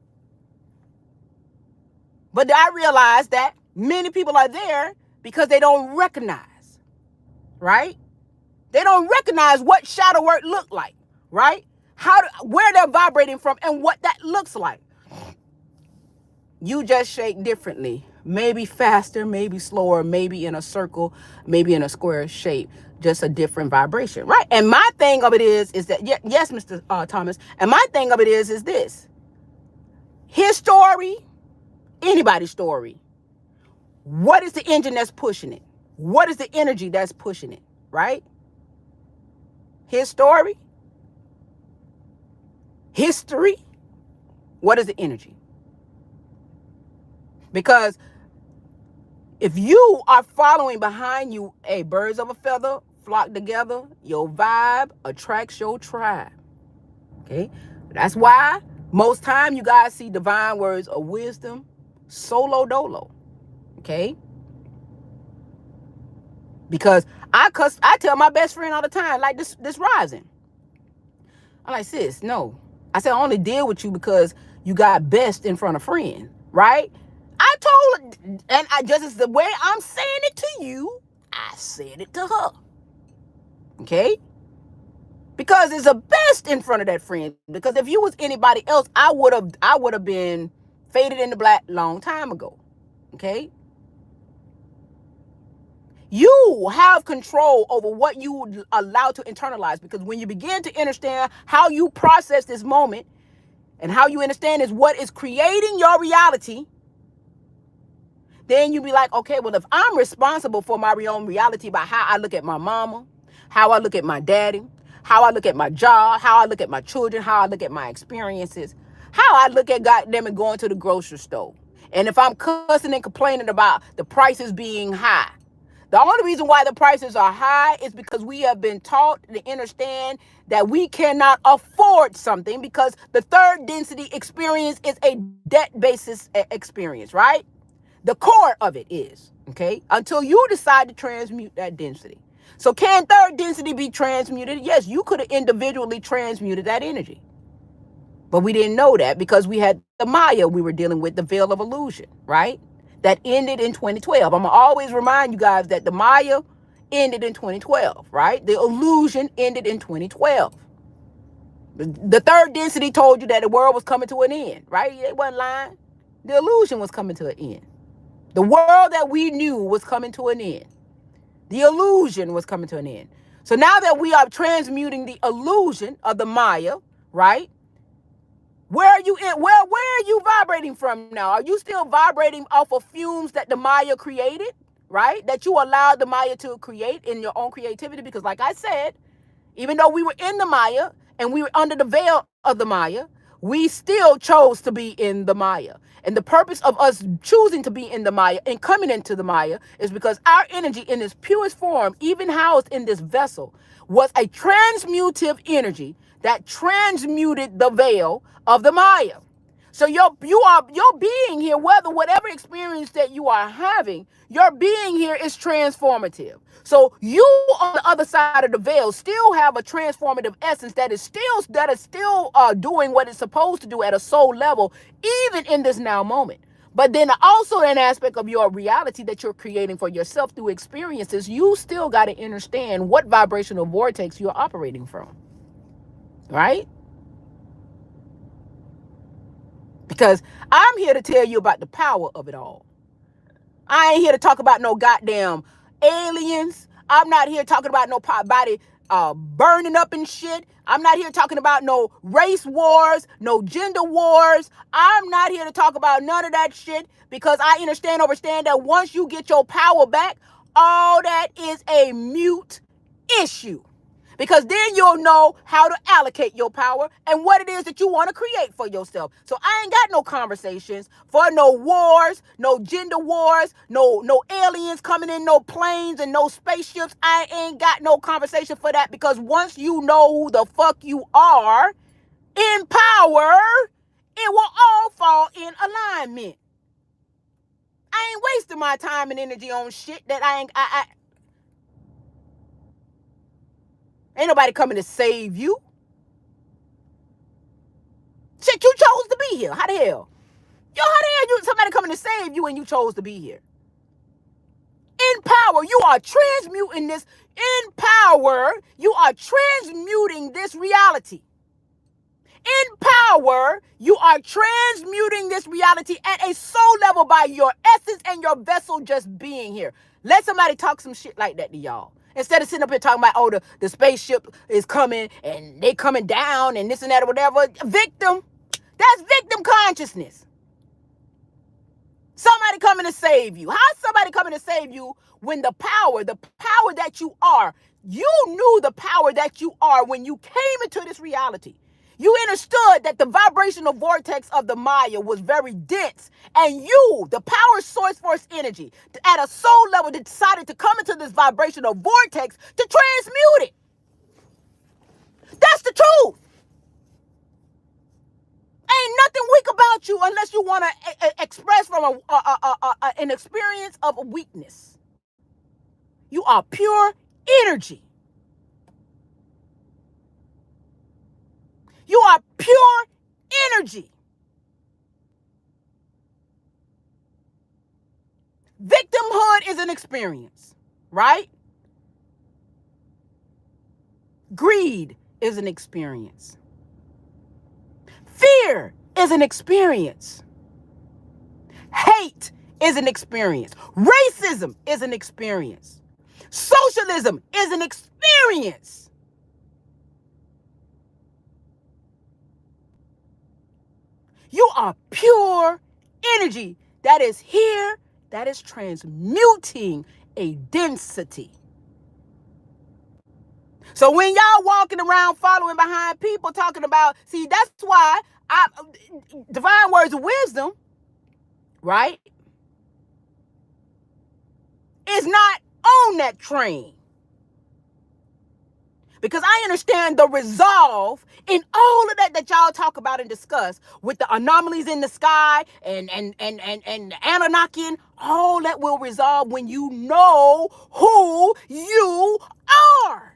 But I realize that many people are there because they don't recognize, right? They don't recognize what shadow work look like, right? Where they're vibrating from and what that looks like. You just shake differently. Maybe faster, maybe slower, maybe in a circle, maybe in a square shape. Just a different vibration, right? And my thing of it is that, yes, Mr. Thomas, and my thing of it is this. His story, anybody's story. What is the engine that's pushing it? What is the energy that's pushing it, right? His story, history, what is the energy? Because if you are following behind you, birds of a feather flock together, your vibe attracts your tribe. Okay? That's why most time you guys see divine words of wisdom, solo dolo. Okay? Because I tell my best friend all the time, like this rising. I'm like, sis, no. I said, I only deal with you because you got best in front of friend, right? I told her, and just as the way I'm saying it to you, I said it to her. Okay? Because it's a best in front of that friend. Because if you was anybody else, I would have been faded into black long time ago. Okay? You have control over what you allow to internalize, because when you begin to understand how you process this moment and how you understand is what is creating your reality, then you be like, okay, well, if I'm responsible for my own reality by how I look at my mama, how I look at my daddy, how I look at my job, how I look at my children, how I look at my experiences, how I look at goddamn it going to the grocery store. And if I'm cussing and complaining about the prices being high, the only reason why the prices are high is because we have been taught to understand that we cannot afford something, because the third density experience is a debt basis experience, right? The core of it is, okay? Until you decide to transmute that density. So can third density be transmuted? Yes, you could have individually transmuted that energy. But we didn't know that because we had the Maya we were dealing with, the veil of illusion, right? That ended in 2012. I'm going to always remind you guys that the Maya ended in 2012, right? The illusion ended in 2012. The third density told you that the world was coming to an end, right? They wasn't lying. The illusion was coming to an end. The world that we knew was coming to an end. The illusion was coming to an end. So now that we are transmuting the illusion of the Maya, right? Where are you in? Where are you vibrating from now? Are you still vibrating off of fumes that the Maya created, right? That you allowed the Maya to create in your own creativity? Because like I said, even though we were in the Maya and we were under the veil of the Maya, we still chose to be in the Maya. And the purpose of us choosing to be in the Maya and coming into the Maya is because our energy in its purest form, even housed in this vessel, was a transmutive energy that transmuted the veil of the Maya. So your being here, whatever experience that you are having, your being here is transformative. So you on the other side of the veil still have a transformative essence that is still doing what it's supposed to do at a soul level, even in this now moment. But then also an aspect of your reality that you're creating for yourself through experiences, you still got to understand what vibrational vortex you're operating from, right? Because I'm here to tell you about the power of it all. I ain't here to talk about no goddamn aliens. I'm not here talking about no body burning up and shit. I'm not here talking about no race wars, no gender wars. I'm not here to talk about none of that shit because I understand that once you get your power back, all that is a mute issue. Because then you'll know how to allocate your power and what it is that you want to create for yourself. So I ain't got no conversations for no wars, no gender wars, no aliens coming in, no planes and no spaceships. I ain't got no conversation for that because once you know who the fuck you are in power, it will all fall in alignment. I ain't wasting my time and energy on shit that ain't nobody coming to save you. Shit, you chose to be here. How the hell? Somebody coming to save you and you chose to be here? In power, you are transmuting this. In power, you are transmuting this reality. In power, you are transmuting this reality at a soul level by your essence and your vessel just being here. Let somebody talk some shit like that to y'all. Instead of sitting up here talking about, oh, the spaceship is coming and they coming down and this and that or whatever. Victim. That's victim consciousness. Somebody coming to save you. How's somebody coming to save you when the power that you are, you knew the power that you are when you came into this reality. You understood that the vibrational vortex of the Maya was very dense, and you, the power source force energy, at a soul level, decided to come into this vibrational vortex to transmute it. That's the truth. Ain't nothing weak about you unless you want to express from an experience of a weakness. You are pure energy. You are pure energy. Victimhood is an experience, right? Greed is an experience. Fear is an experience. Hate is an experience. Racism is an experience. Socialism is an experience. You are pure energy that is here, that is transmuting a density. So when y'all walking around following behind people talking about, see, that's why divine words of wisdom, right, is not on that train. Because I understand the resolve in all of that y'all talk about and discuss with the anomalies in the sky and Anunnaki, all that will resolve when you know who you are.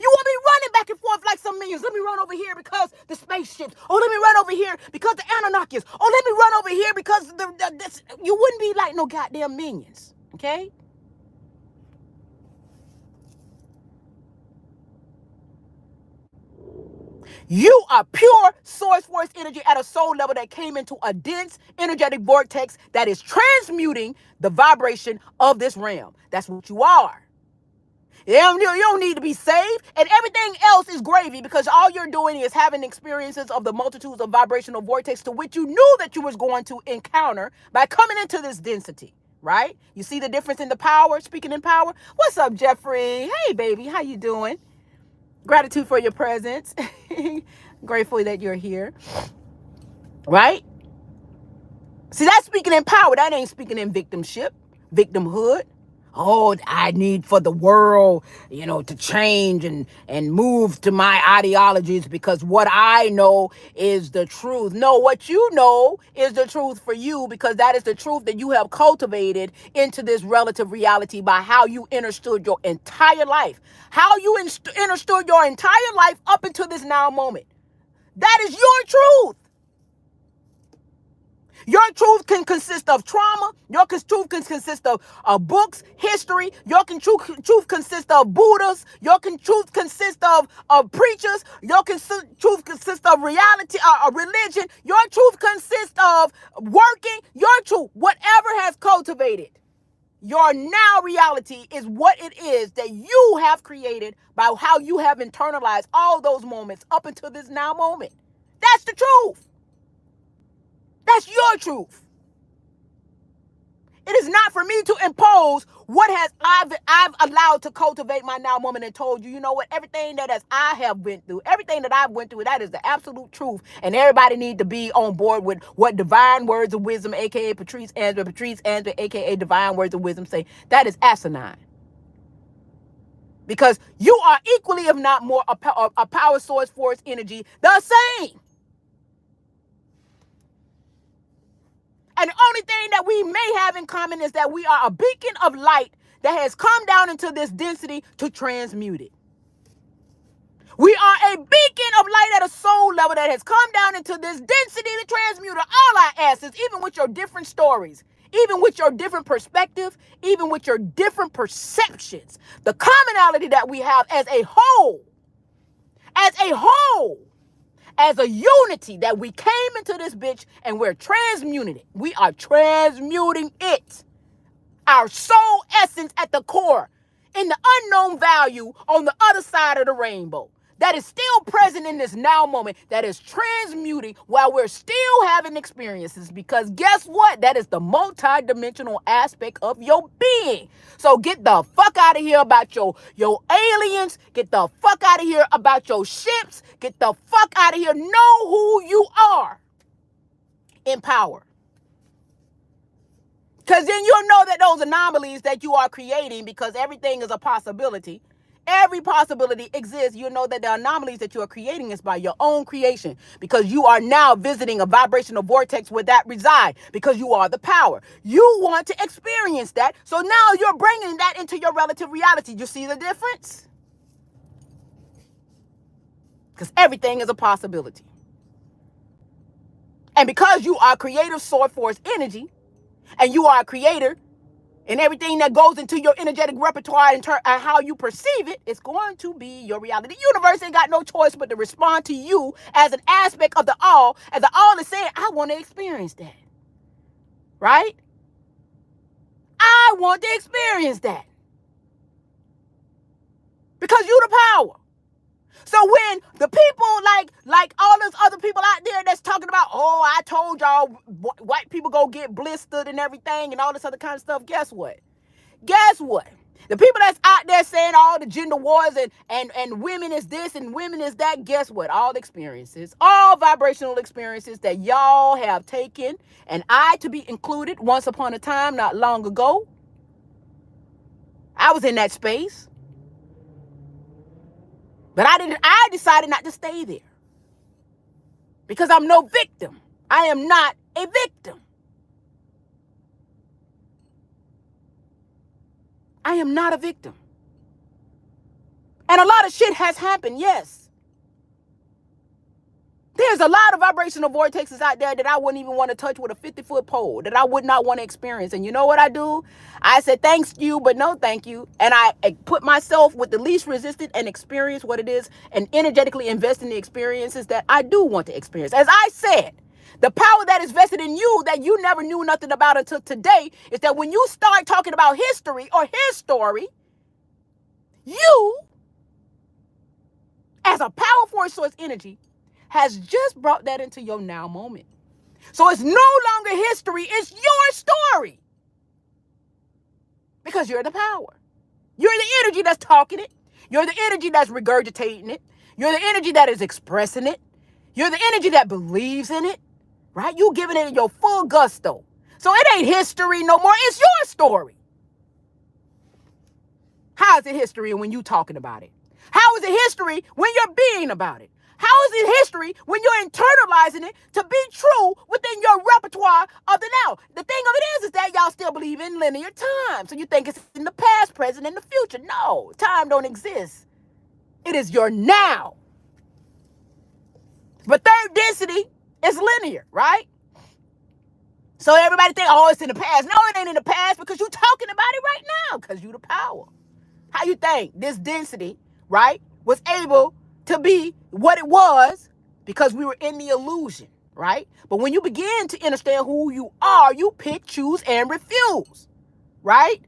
You won't be running back and forth like some goddamn minions. Let me run over here because the spaceships. Oh, let me run over here because the Anunnakis. Oh, let me run over here because this. You wouldn't be like no goddamn minions, okay? You are pure source force energy at a soul level that came into a dense energetic vortex that is transmuting the vibration of this realm. That's what you are. You don't need to be saved, and everything else is gravy because all you're doing is having experiences of the multitudes of vibrational vortex to which you knew that you was going to encounter by coming into this density, right? You see the difference in the power, speaking in power? What's up, Jeffrey? Hey, baby, how you doing? Gratitude for your presence. Grateful that you're here, right? See, that's speaking in power. That ain't speaking in victimhood. Oh, I need for the world, to change and move to my ideologies because what I know is the truth. No, what you know is the truth for you because that is the truth that you have cultivated into this relative reality by how you understood your entire life. How you understood your entire life up until this now moment. That is your truth. Your truth can consist of trauma. Your truth can consist of books, history. Your truth consists of Buddhas. Your truth consists of preachers. Your truth consists of reality, religion. Your truth consists of working. Your truth, whatever has cultivated your now reality is what it is that you have created by how you have internalized all those moments up until this now moment. That's the truth. That's your truth. It is not for me to impose what I've allowed to cultivate my now moment and told you, you know what, everything that I have went through, everything that I've went through, that is the absolute truth. And everybody need to be on board with what divine words of wisdom, aka Patrice Andrew, aka divine words of wisdom say. That is asinine. Because you are equally, if not more, a power source, force, energy, the same. And the only thing that we may have in common is that we are a beacon of light that has come down into this density to transmute it. We are a beacon of light at a soul level that has come down into this density to transmute all our asses, even with your different stories, even with your different perspective, even with your different perceptions. The commonality that we have as a whole, as a unity that we came into this bitch and we're transmuting it. We are transmuting it. Our soul essence at the core in the unknown value on the other side of the rainbow that is still present in this now moment that is transmuting while we're still having experiences because guess what? That is the multi-dimensional aspect of your being. So get the fuck out of here about your aliens. Get the fuck out of here about your ships. Get the fuck out of here. Know who you are in power. Because then you'll know that those anomalies that you are creating, because everything is a possibility. Every possibility exists. You know that the anomalies that you are creating is by your own creation because you are now visiting a vibrational vortex where that reside because you are the power. You want to experience that. So now you're bringing that into your relative reality. You see the difference? Because everything is a possibility. And because you are creative source force energy and you are a creator, and everything that goes into your energetic repertoire and how you perceive it, it's going to be your reality. The universe ain't got no choice but to respond to you as an aspect of the all. And the all is saying, I want to experience that. Right? I want to experience that. Because you the power. So when the people like all those other people out there that's talking about, oh, I told y'all white people go get blistered and everything and all this other kind of stuff, guess what? The people that's out there saying all the gender wars and women is this and women is that, guess what? All experiences, all vibrational experiences that y'all have taken, and I to be included once upon a time, not long ago. I was in that space. But I decided not to stay there. Because I'm no victim. I am not a victim. I am not a victim. And a lot of shit has happened, yes. There's a lot of vibrational vortexes out there that I wouldn't even want to touch with a 50-foot pole, that I would not want to experience. And you know what I do? I said, thanks you, but no thank you. And I put myself with the least resistance and experience what it is and energetically invest in the experiences that I do want to experience. As I said, the power that is vested in you that you never knew nothing about until today is that when you start talking about history or his story, you, as a power force source energy, has just brought that into your now moment. So it's no longer history, it's your story. Because you're the power. You're the energy that's talking it. You're the energy that's regurgitating it. You're the energy that is expressing it. You're the energy that believes in it, right? You giving it your full gusto. So it ain't history no more, it's your story. How is it history when you talking about it? How is it history when you're being about it? How is it history when you're internalizing it to be true within your repertoire of the now? The thing of it is that y'all still believe in linear time. So you think it's in the past, present, and the future. No, time don't exist. It is your now. But third density is linear, right? So everybody think, oh, it's in the past. No, it ain't in the past because you're talking about it right now because you the power. How you think this density, right, was able to be what it was because we were in the illusion, right? But when you begin to understand who you are, you pick, choose, and refuse, right?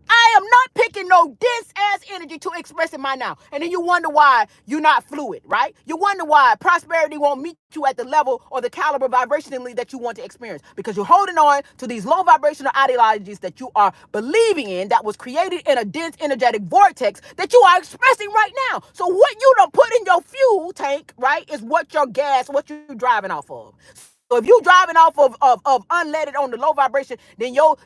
I am not picking no dense ass energy to express in my now. And then you wonder why you're not fluid, right? You wonder why prosperity won't meet you at the level or the caliber vibrationally that you want to experience. Because you're holding on to these low vibrational ideologies that you are believing in that was created in a dense energetic vortex that you are expressing right now. So what you done put in your fuel tank, right, is what your gas, what you're driving off of. So if you driving off of unleaded on the low vibration, then your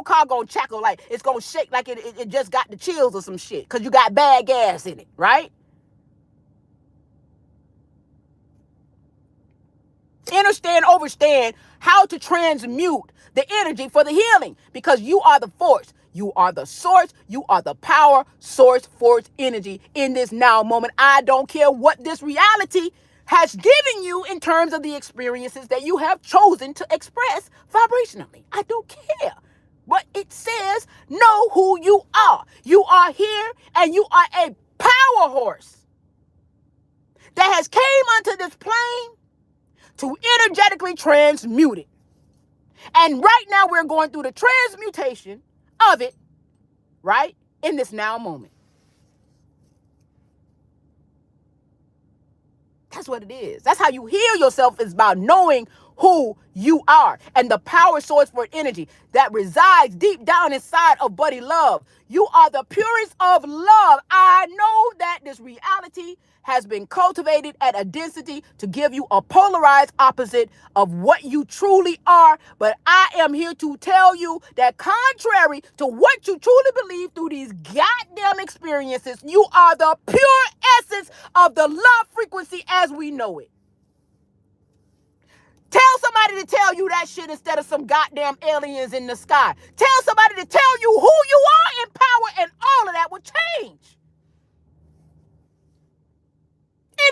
car gonna chackle like it's gonna shake like it just got the chills or some shit because you got bad gas in it, right? Understand, overstand how to transmute the energy for the healing because you are the force. You are the source. You are the power, source, force, energy in this now moment. I don't care what this reality has given you in terms of the experiences that you have chosen to express vibrationally. I don't care. But it says, know who you are. You are here and you are a power horse that has came onto this plane to energetically transmute it. And right now we're going through the transmutation of it, right, in this now moment. That's what it is. That's how you heal yourself, is about knowing who you are and the power source for energy that resides deep down inside of Buddy Love. You are the purest of love. I know that this reality has been cultivated at a density to give you a polarized opposite of what you truly are. But I am here to tell you that contrary to what you truly believe through these goddamn experiences, you are the pure essence of the love frequency as we know it. Tell somebody to tell you that shit instead of some goddamn aliens in the sky. Tell somebody to tell you who you are in power, and all of that will change.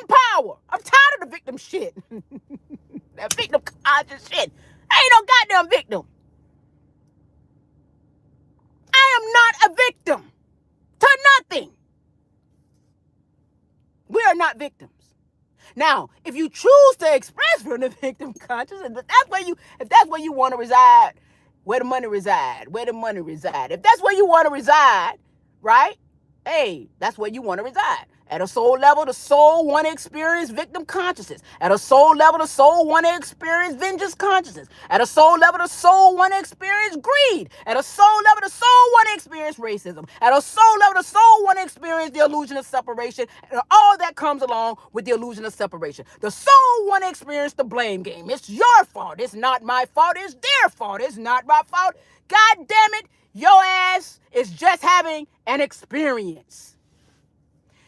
In power. I'm tired of the victim shit. That victim conscious shit. I ain't no goddamn victim. I am not a victim to nothing. We are not victims. Now, if you choose to express from the victim consciousness, if that's where you want to reside, where the money reside. If that's where you want to reside, right? Hey, that's where you want to reside. At a soul level, the soul want to experience victim consciousness. At a soul level, the soul want to experience vengeance consciousness. At a soul level, the soul want to experience greed. At a soul level, the soul want to experience racism. At a soul level, the soul want to experience the illusion of separation and all that comes along with the illusion of separation. The soul want to experience the blame game. It's your fault. It's not my fault. It's their fault. It's not my fault. God damn it, your ass is just having an experience.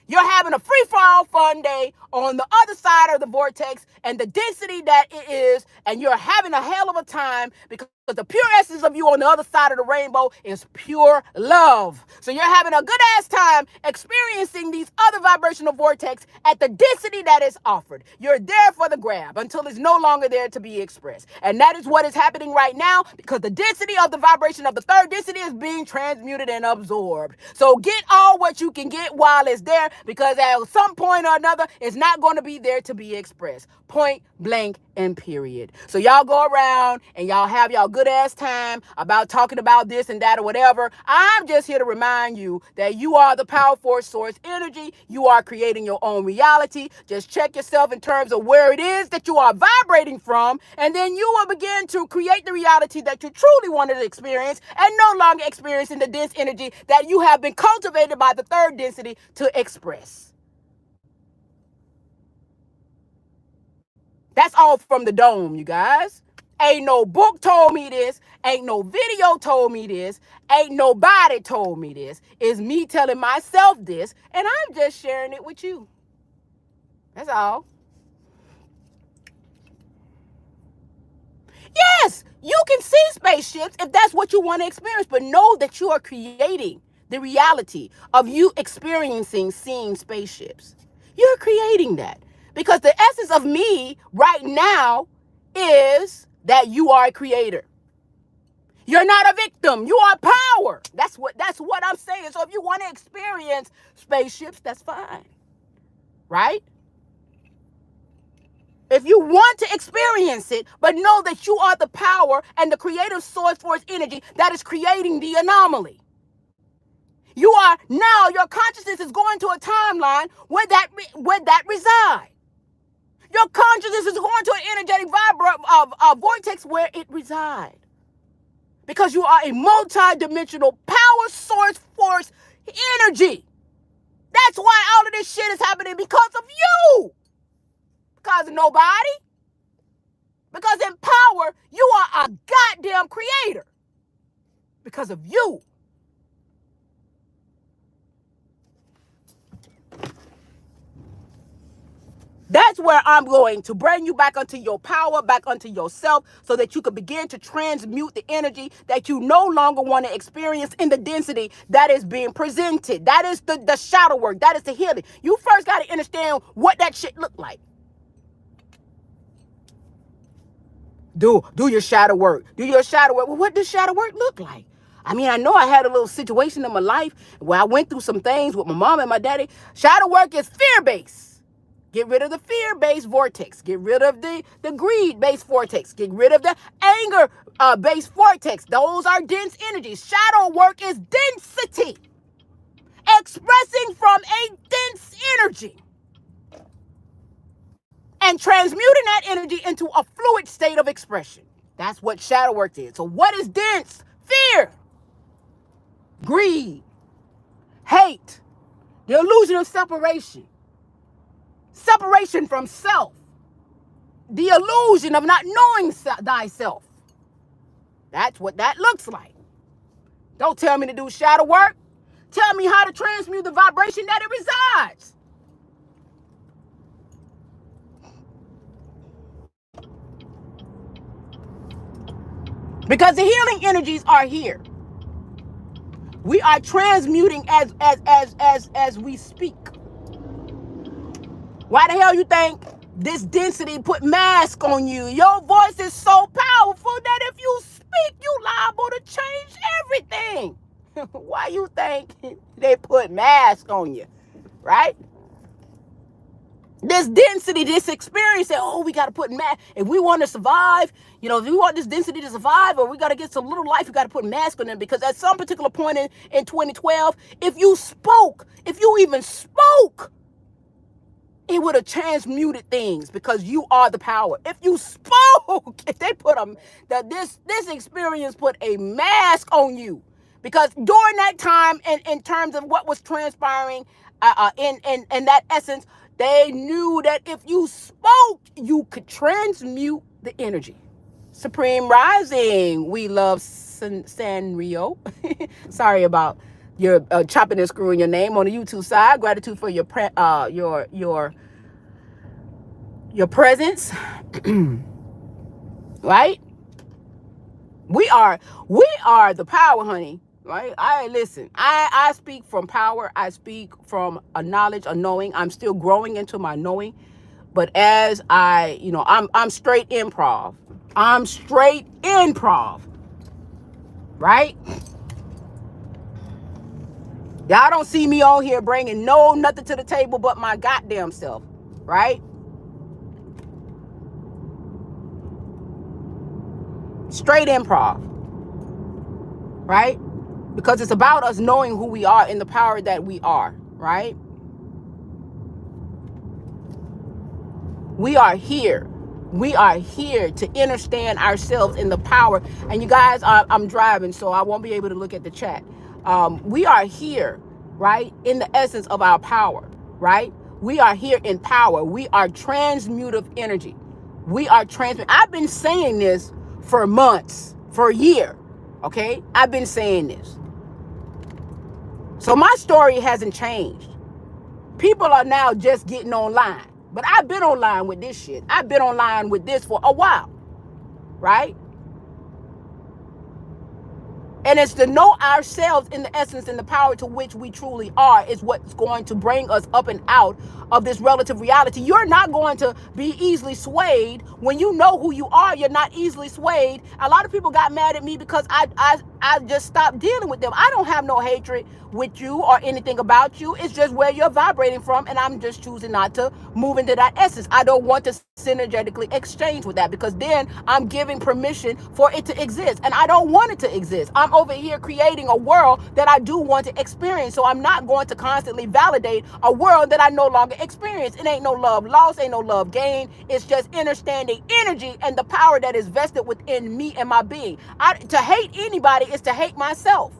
You're having a free-for-all fun day on the other side of the vortex and the density that it is, and you're having a hell of a time because Because the pure essence of you on the other side of the rainbow is pure love. So you're having a good ass time experiencing these other vibrational vortex at the density that is offered. You're there for the grab until it's no longer there to be expressed. And that is what is happening right now, because the density of the vibration of the third density is being transmuted and absorbed. So get all what you can get while it's there, because at some point or another, it's not going to be there to be expressed. Point blank and period. So y'all go around and y'all have y'all good ass time about talking about this and that or whatever. I'm just here to remind you that you are the power force source energy. You are creating your own reality. Just check yourself in terms of where it is that you are vibrating from, and then you will begin to create the reality that you truly wanted to experience, and no longer experiencing the dense energy that you have been cultivated by the third density to express. That's all from the dome, you guys. Ain't no book told me this. Ain't no video told me this. Ain't nobody told me this. It's me telling myself this, and I'm just sharing it with you. That's all. Yes, you can see spaceships if that's what you want to experience, but know that you are creating the reality of you experiencing seeing spaceships. You're creating that. Because the essence of me right now is that you are a creator. You're not a victim. You are power. That's what I'm saying. So if you want to experience spaceships, that's fine. Right? If you want to experience it, but know that you are the power and the creative source force energy that is creating the anomaly. You are now, your consciousness is going to a timeline where that resides. Your consciousness is going to an energetic vortex where it resides. Because you are a multi-dimensional power source force energy. That's why all of this shit is happening, because of you. Because of nobody. Because in power, you are a goddamn creator. Because of you. That's where I'm going to bring you back onto your power, back onto yourself, so that you can begin to transmute the energy that you no longer want to experience in the density that is being presented. That is the shadow work. That is the healing. You first got to understand what that shit look like. Do your shadow work. Do your shadow work. Well, what does shadow work look like? I mean, I know I had a little situation in my life where I went through some things with my mom and my daddy. Shadow work is fear-based. Get rid of the fear-based vortex. Get rid of the greed-based vortex. Get rid of the anger-based vortex. Those are dense energies. Shadow work is density. Expressing from a dense energy. And transmuting that energy into a fluid state of expression. That's what shadow work is. So what is dense? Fear. Greed. Hate. The illusion of separation. Separation from self. The illusion of not knowing thyself. That's what that looks like. Don't tell me to do shadow work. Tell me how to transmute the vibration that it resides. Because the healing energies are here. We are transmuting as we speak. Why the hell you think this density put mask on you? Your voice is so powerful that if you speak, you liable to change everything. Why you think they put mask on you, right? This density, this experience that, oh, we got to put mask. If we want to survive, if we want this density to survive, or we got to get some little life, we got to put mask on them. Because at some particular point in 2012, if you even spoke, it would have transmuted things, because you are the power. If you spoke, if they put this experience put a mask on you, because during that time, in terms of what was transpiring, in that essence, they knew that if you spoke, you could transmute the energy. Supreme Rising, we love Sanrio. Sorry about your chopping and screwing your name on the YouTube side. Gratitude for your presence. Right? We are the power, honey. Right? I speak from power. I speak from a knowledge, a knowing. I'm still growing into my knowing. But as I'm straight improv. I'm straight improv. Right? Y'all don't see me on here bringing nothing to the table but my goddamn self. Right? Straight improv. Right? Because it's about us knowing who we are and the power that we are. Right? We are here. We are here to understand ourselves in the power. And you guys, I'm driving, so I won't be able to look at the chat. We are here, right, in the essence of our power, right? We are here in power. We are transmutive energy. We are I've been saying this for months, for a year, okay? I've been saying this. So my story hasn't changed. People are now just getting online. But I've been online with this shit. I've been online with this for a while, right? And it's to know ourselves in the essence and the power to which we truly are is what's going to bring us up and out of this relative reality. You're not going to be easily swayed. When you know who you are, you're not easily swayed. A lot of people got mad at me because I just stopped dealing with them. I don't have no hatred with you or anything about you. It's just where you're vibrating from, and I'm just choosing not to move into that essence. I don't want to synergetically exchange with that because then I'm giving permission for it to exist, and I don't want it to exist. I'm over here creating a world that I do want to experience, so I'm not going to constantly validate a world that I no longer experience. It ain't no love lost, ain't no love gained. It's just understanding energy and the power that is vested within me and my being. To hate anybody is to hate myself.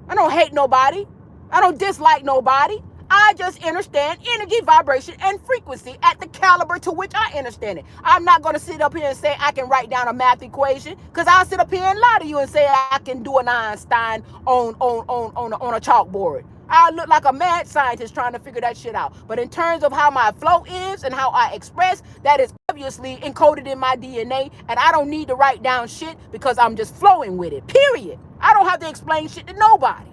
I don't hate nobody. I don't dislike nobody. I just understand energy, vibration, and frequency at the caliber to which I understand it. I'm not going to sit up here and say I can write down a math equation, because I'll sit up here and lie to you and say I can do an Einstein on a chalkboard. I look like a mad scientist trying to figure that shit out. But in terms of how my flow is and how I express, that is obviously encoded in my DNA, and I don't need to write down shit because I'm just flowing with it, period. I don't have to explain shit to nobody.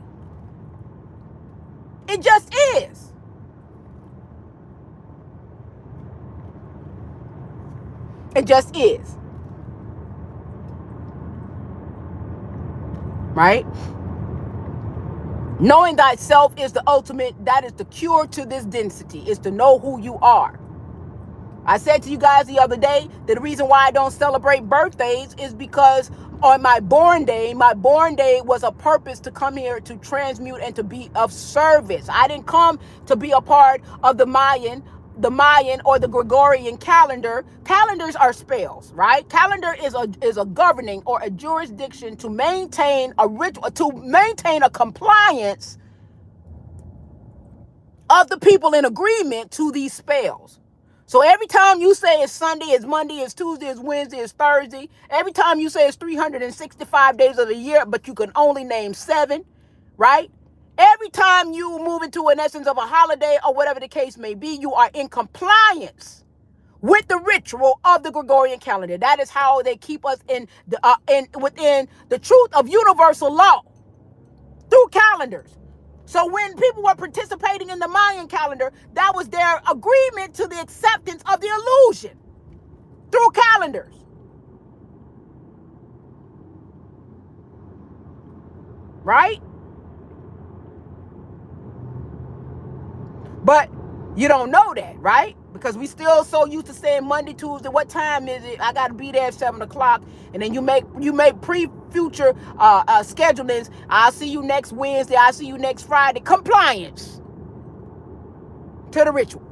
It just is. It just is. Right? Knowing thyself is the ultimate, that is the cure to this density, is to know who you are. I said to you guys the other day that the reason why I don't celebrate birthdays is because on my born day was a purpose to come here to transmute and to be of service. I didn't come to be a part of the Mayan or the Gregorian calendar. Calendars are spells, right? Calendar is a governing or a jurisdiction to maintain a ritual, to maintain a compliance of the people in agreement to these spells. So every time you say it's Sunday, it's Monday, it's Tuesday, it's Wednesday, it's Thursday, every time you say it's 365 days of the year, but you can only name 7, right? Every time you move into an essence of a holiday or whatever the case may be, you are in compliance with the ritual of the Gregorian calendar. That is how they keep us within the truth of universal law through calendars. So when people were participating in the Mayan calendar, that was their agreement to the acceptance of the illusion through calendars. Right? But you don't know that, right? Because we still so used to saying Monday, Tuesday, what time is it? I got to be there at 7 o'clock. And then you make future schedulings. I'll see you next Wednesday. I'll see you next Friday. Compliance to the ritual.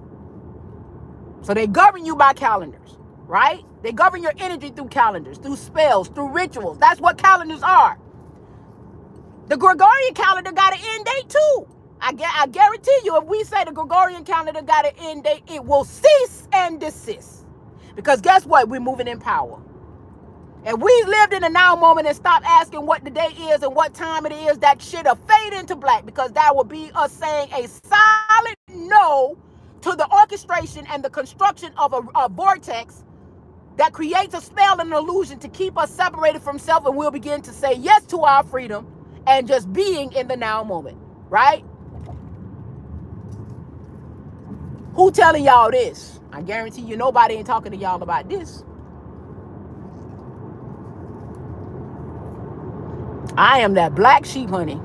So they govern you by calendars, right? They govern your energy through calendars, through spells, through rituals. That's what calendars are. The Gregorian calendar got an end date too. I guarantee you, if we say the Gregorian calendar got an end date, it will cease and desist. Because guess what? We're moving in power. If we lived in the now moment and stopped asking what the day is and what time it is, that shit'll fade into black, because that will be us saying a solid no to the orchestration and the construction of a vortex that creates a spell and an illusion to keep us separated from self, and we'll begin to say yes to our freedom and just being in the now moment, right? Who telling y'all this? I guarantee you nobody ain't talking to y'all about this. I am that black sheep, honey.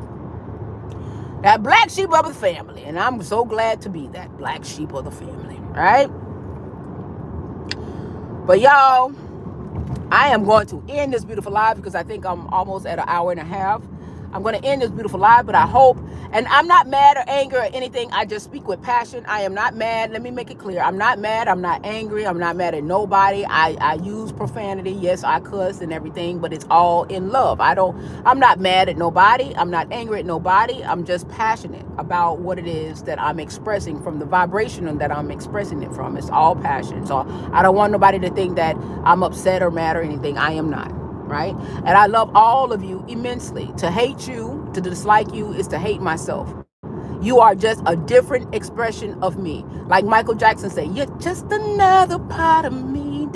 That black sheep of the family. And I'm so glad to be that black sheep of the family, right? But y'all, I am going to end this beautiful live because I think I'm almost at an hour and a half. I'm going to end this beautiful live, but I hope, and I'm not mad or angry or anything. I just speak with passion. I am not mad. Let me make it clear. I'm not mad. I'm not angry. I'm not mad at nobody. I use profanity. Yes, I cuss and everything, but it's all in love. I'm not mad at nobody. I'm not angry at nobody. I'm just passionate about what it is that I'm expressing from the vibration that I'm expressing it from. It's all passion. So I don't want nobody to think that I'm upset or mad or anything. I am not. Right? And I love all of you immensely. To hate you, to dislike you, is to hate myself. You are just a different expression of me. Like Michael Jackson said, you're just another part of me.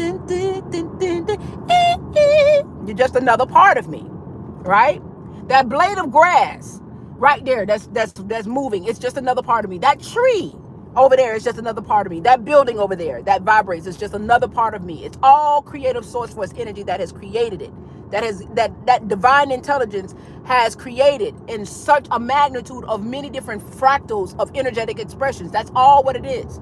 You're just another part of me. Right? That blade of grass right there, that's moving. It's just another part of me. That tree over there is just another part of me. That building over there that vibrates is just another part of me. It's all creative source force energy that has created it. That divine intelligence has created in such a magnitude of many different fractals of energetic expressions. That's all what it is.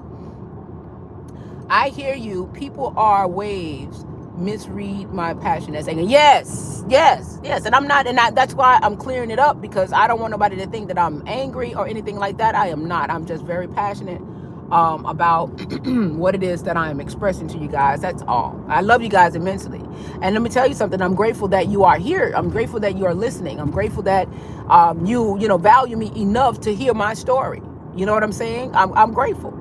I hear you. People are waves. Misread my passion as anger. Yes. And I'm not, and that's why I'm clearing it up, because I don't want nobody to think that I'm angry or anything like that. I am not. I'm just very passionate about what it is that I am expressing to you guys. That's all. I love you guys immensely. And let me tell you something. I'm grateful that you are here. I'm grateful that you are listening. I'm grateful that you value me enough to hear my story. You know what I'm saying? I'm grateful.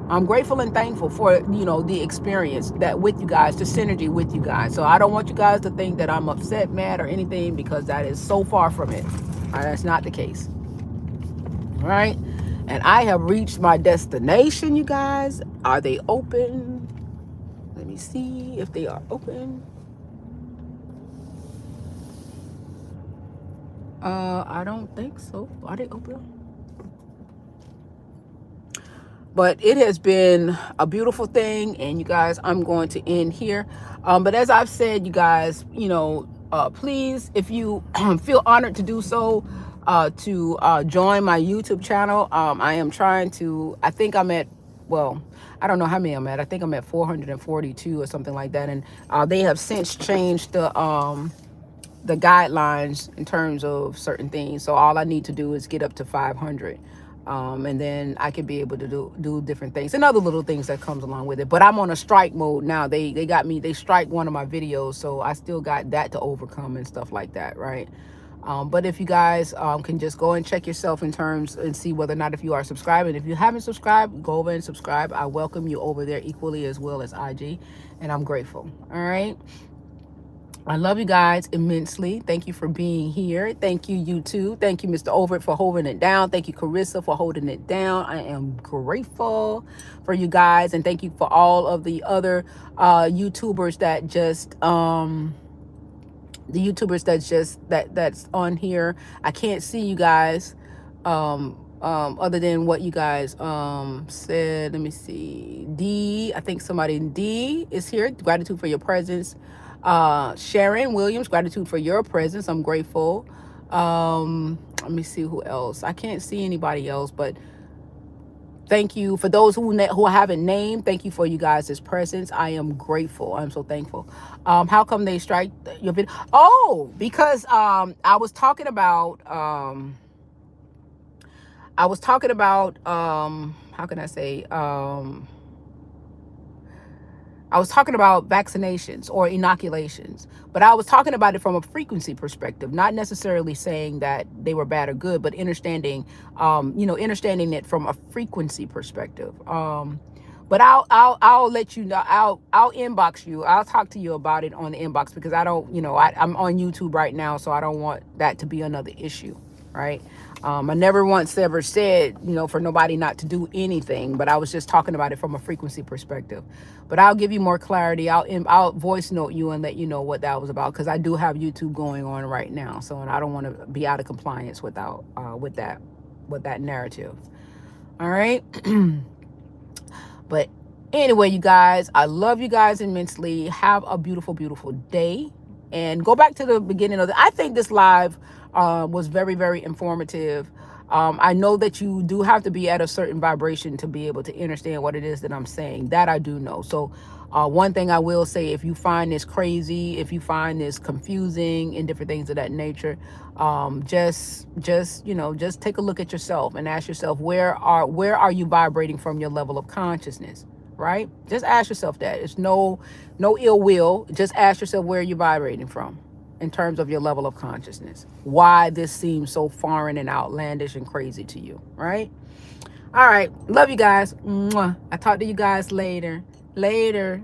I'm grateful and thankful for, the experience that with you guys, the synergy with you guys. So I don't want you guys to think that I'm upset, mad, or anything, because that is so far from it. That's not the case. All right? And I have reached my destination, you guys. Are they open? Let me see if they are open. I don't think so. Are they open? But it has been a beautiful thing. And you guys, I'm going to end here. But as I've said, you guys, please, if you feel honored to do so, to join my YouTube channel. I am trying to, I think I'm at, I don't know how many I'm at. I think I'm at 442 or something like that. And they have since changed the guidelines in terms of certain things. So all I need to do is get up to 500. And then I can be able to do different things and other little things that comes along with it. But I'm on a strike mode now. They got me, they strike one of my videos. So I still got that to overcome and stuff like that. Right. But if you guys can just go and check yourself in terms and see whether or not if you are subscribing. If you haven't subscribed, go over and subscribe. I welcome you over there equally as well as IG. And I'm grateful. All right. I love you guys immensely. Thank you for being here. Thank you, you too. Thank you, Mr. Overt, for holding it down. Thank you, Carissa, for holding it down. I am grateful for you guys. And thank you for all of the other YouTubers that just that's on here. I can't see you guys other than what you guys said. Let me see. D, I think somebody in D is here. Gratitude for your presence. Sharon Williams, gratitude for your presence. I'm grateful. Let me see who else. I can't see anybody else, but thank you for those who I haven't named. Thank you for you guys' presence. I am grateful. I'm so thankful. How come they strike your video? Oh, because I was talking about how can I say, I was talking about vaccinations or inoculations, but I was talking about it from a frequency perspective, not necessarily saying that they were bad or good, but understanding it from a frequency perspective. But I'll let you know. I'll inbox you. I'll talk to you about it on the inbox, because I don't, I'm on YouTube right now, so I don't want that to be another issue, right? I never once ever said, for nobody not to do anything, but I was just talking about it from a frequency perspective. But I'll give you more clarity. I'll voice note you and let you know what that was about, because I do have YouTube going on right now. So, and I don't want to be out of compliance with that narrative. All right. But anyway, you guys, I love you guys immensely. Have a beautiful, beautiful day. And go back to the beginning of I think this live was very, very informative. I know that you do have to be at a certain vibration to be able to understand what it is that I'm saying. That I do know. So one thing I will say, if you find this crazy, if you find this confusing and different things of that nature, just take a look at yourself and ask yourself, where are you vibrating from your level of consciousness? Right? Just ask yourself that. It's no ill will. Just ask yourself, where you're vibrating from in terms of your level of consciousness. Why this seems so foreign and outlandish and crazy to you, right? All right. Love you guys. Mwah. I'll talk to you guys later. Later.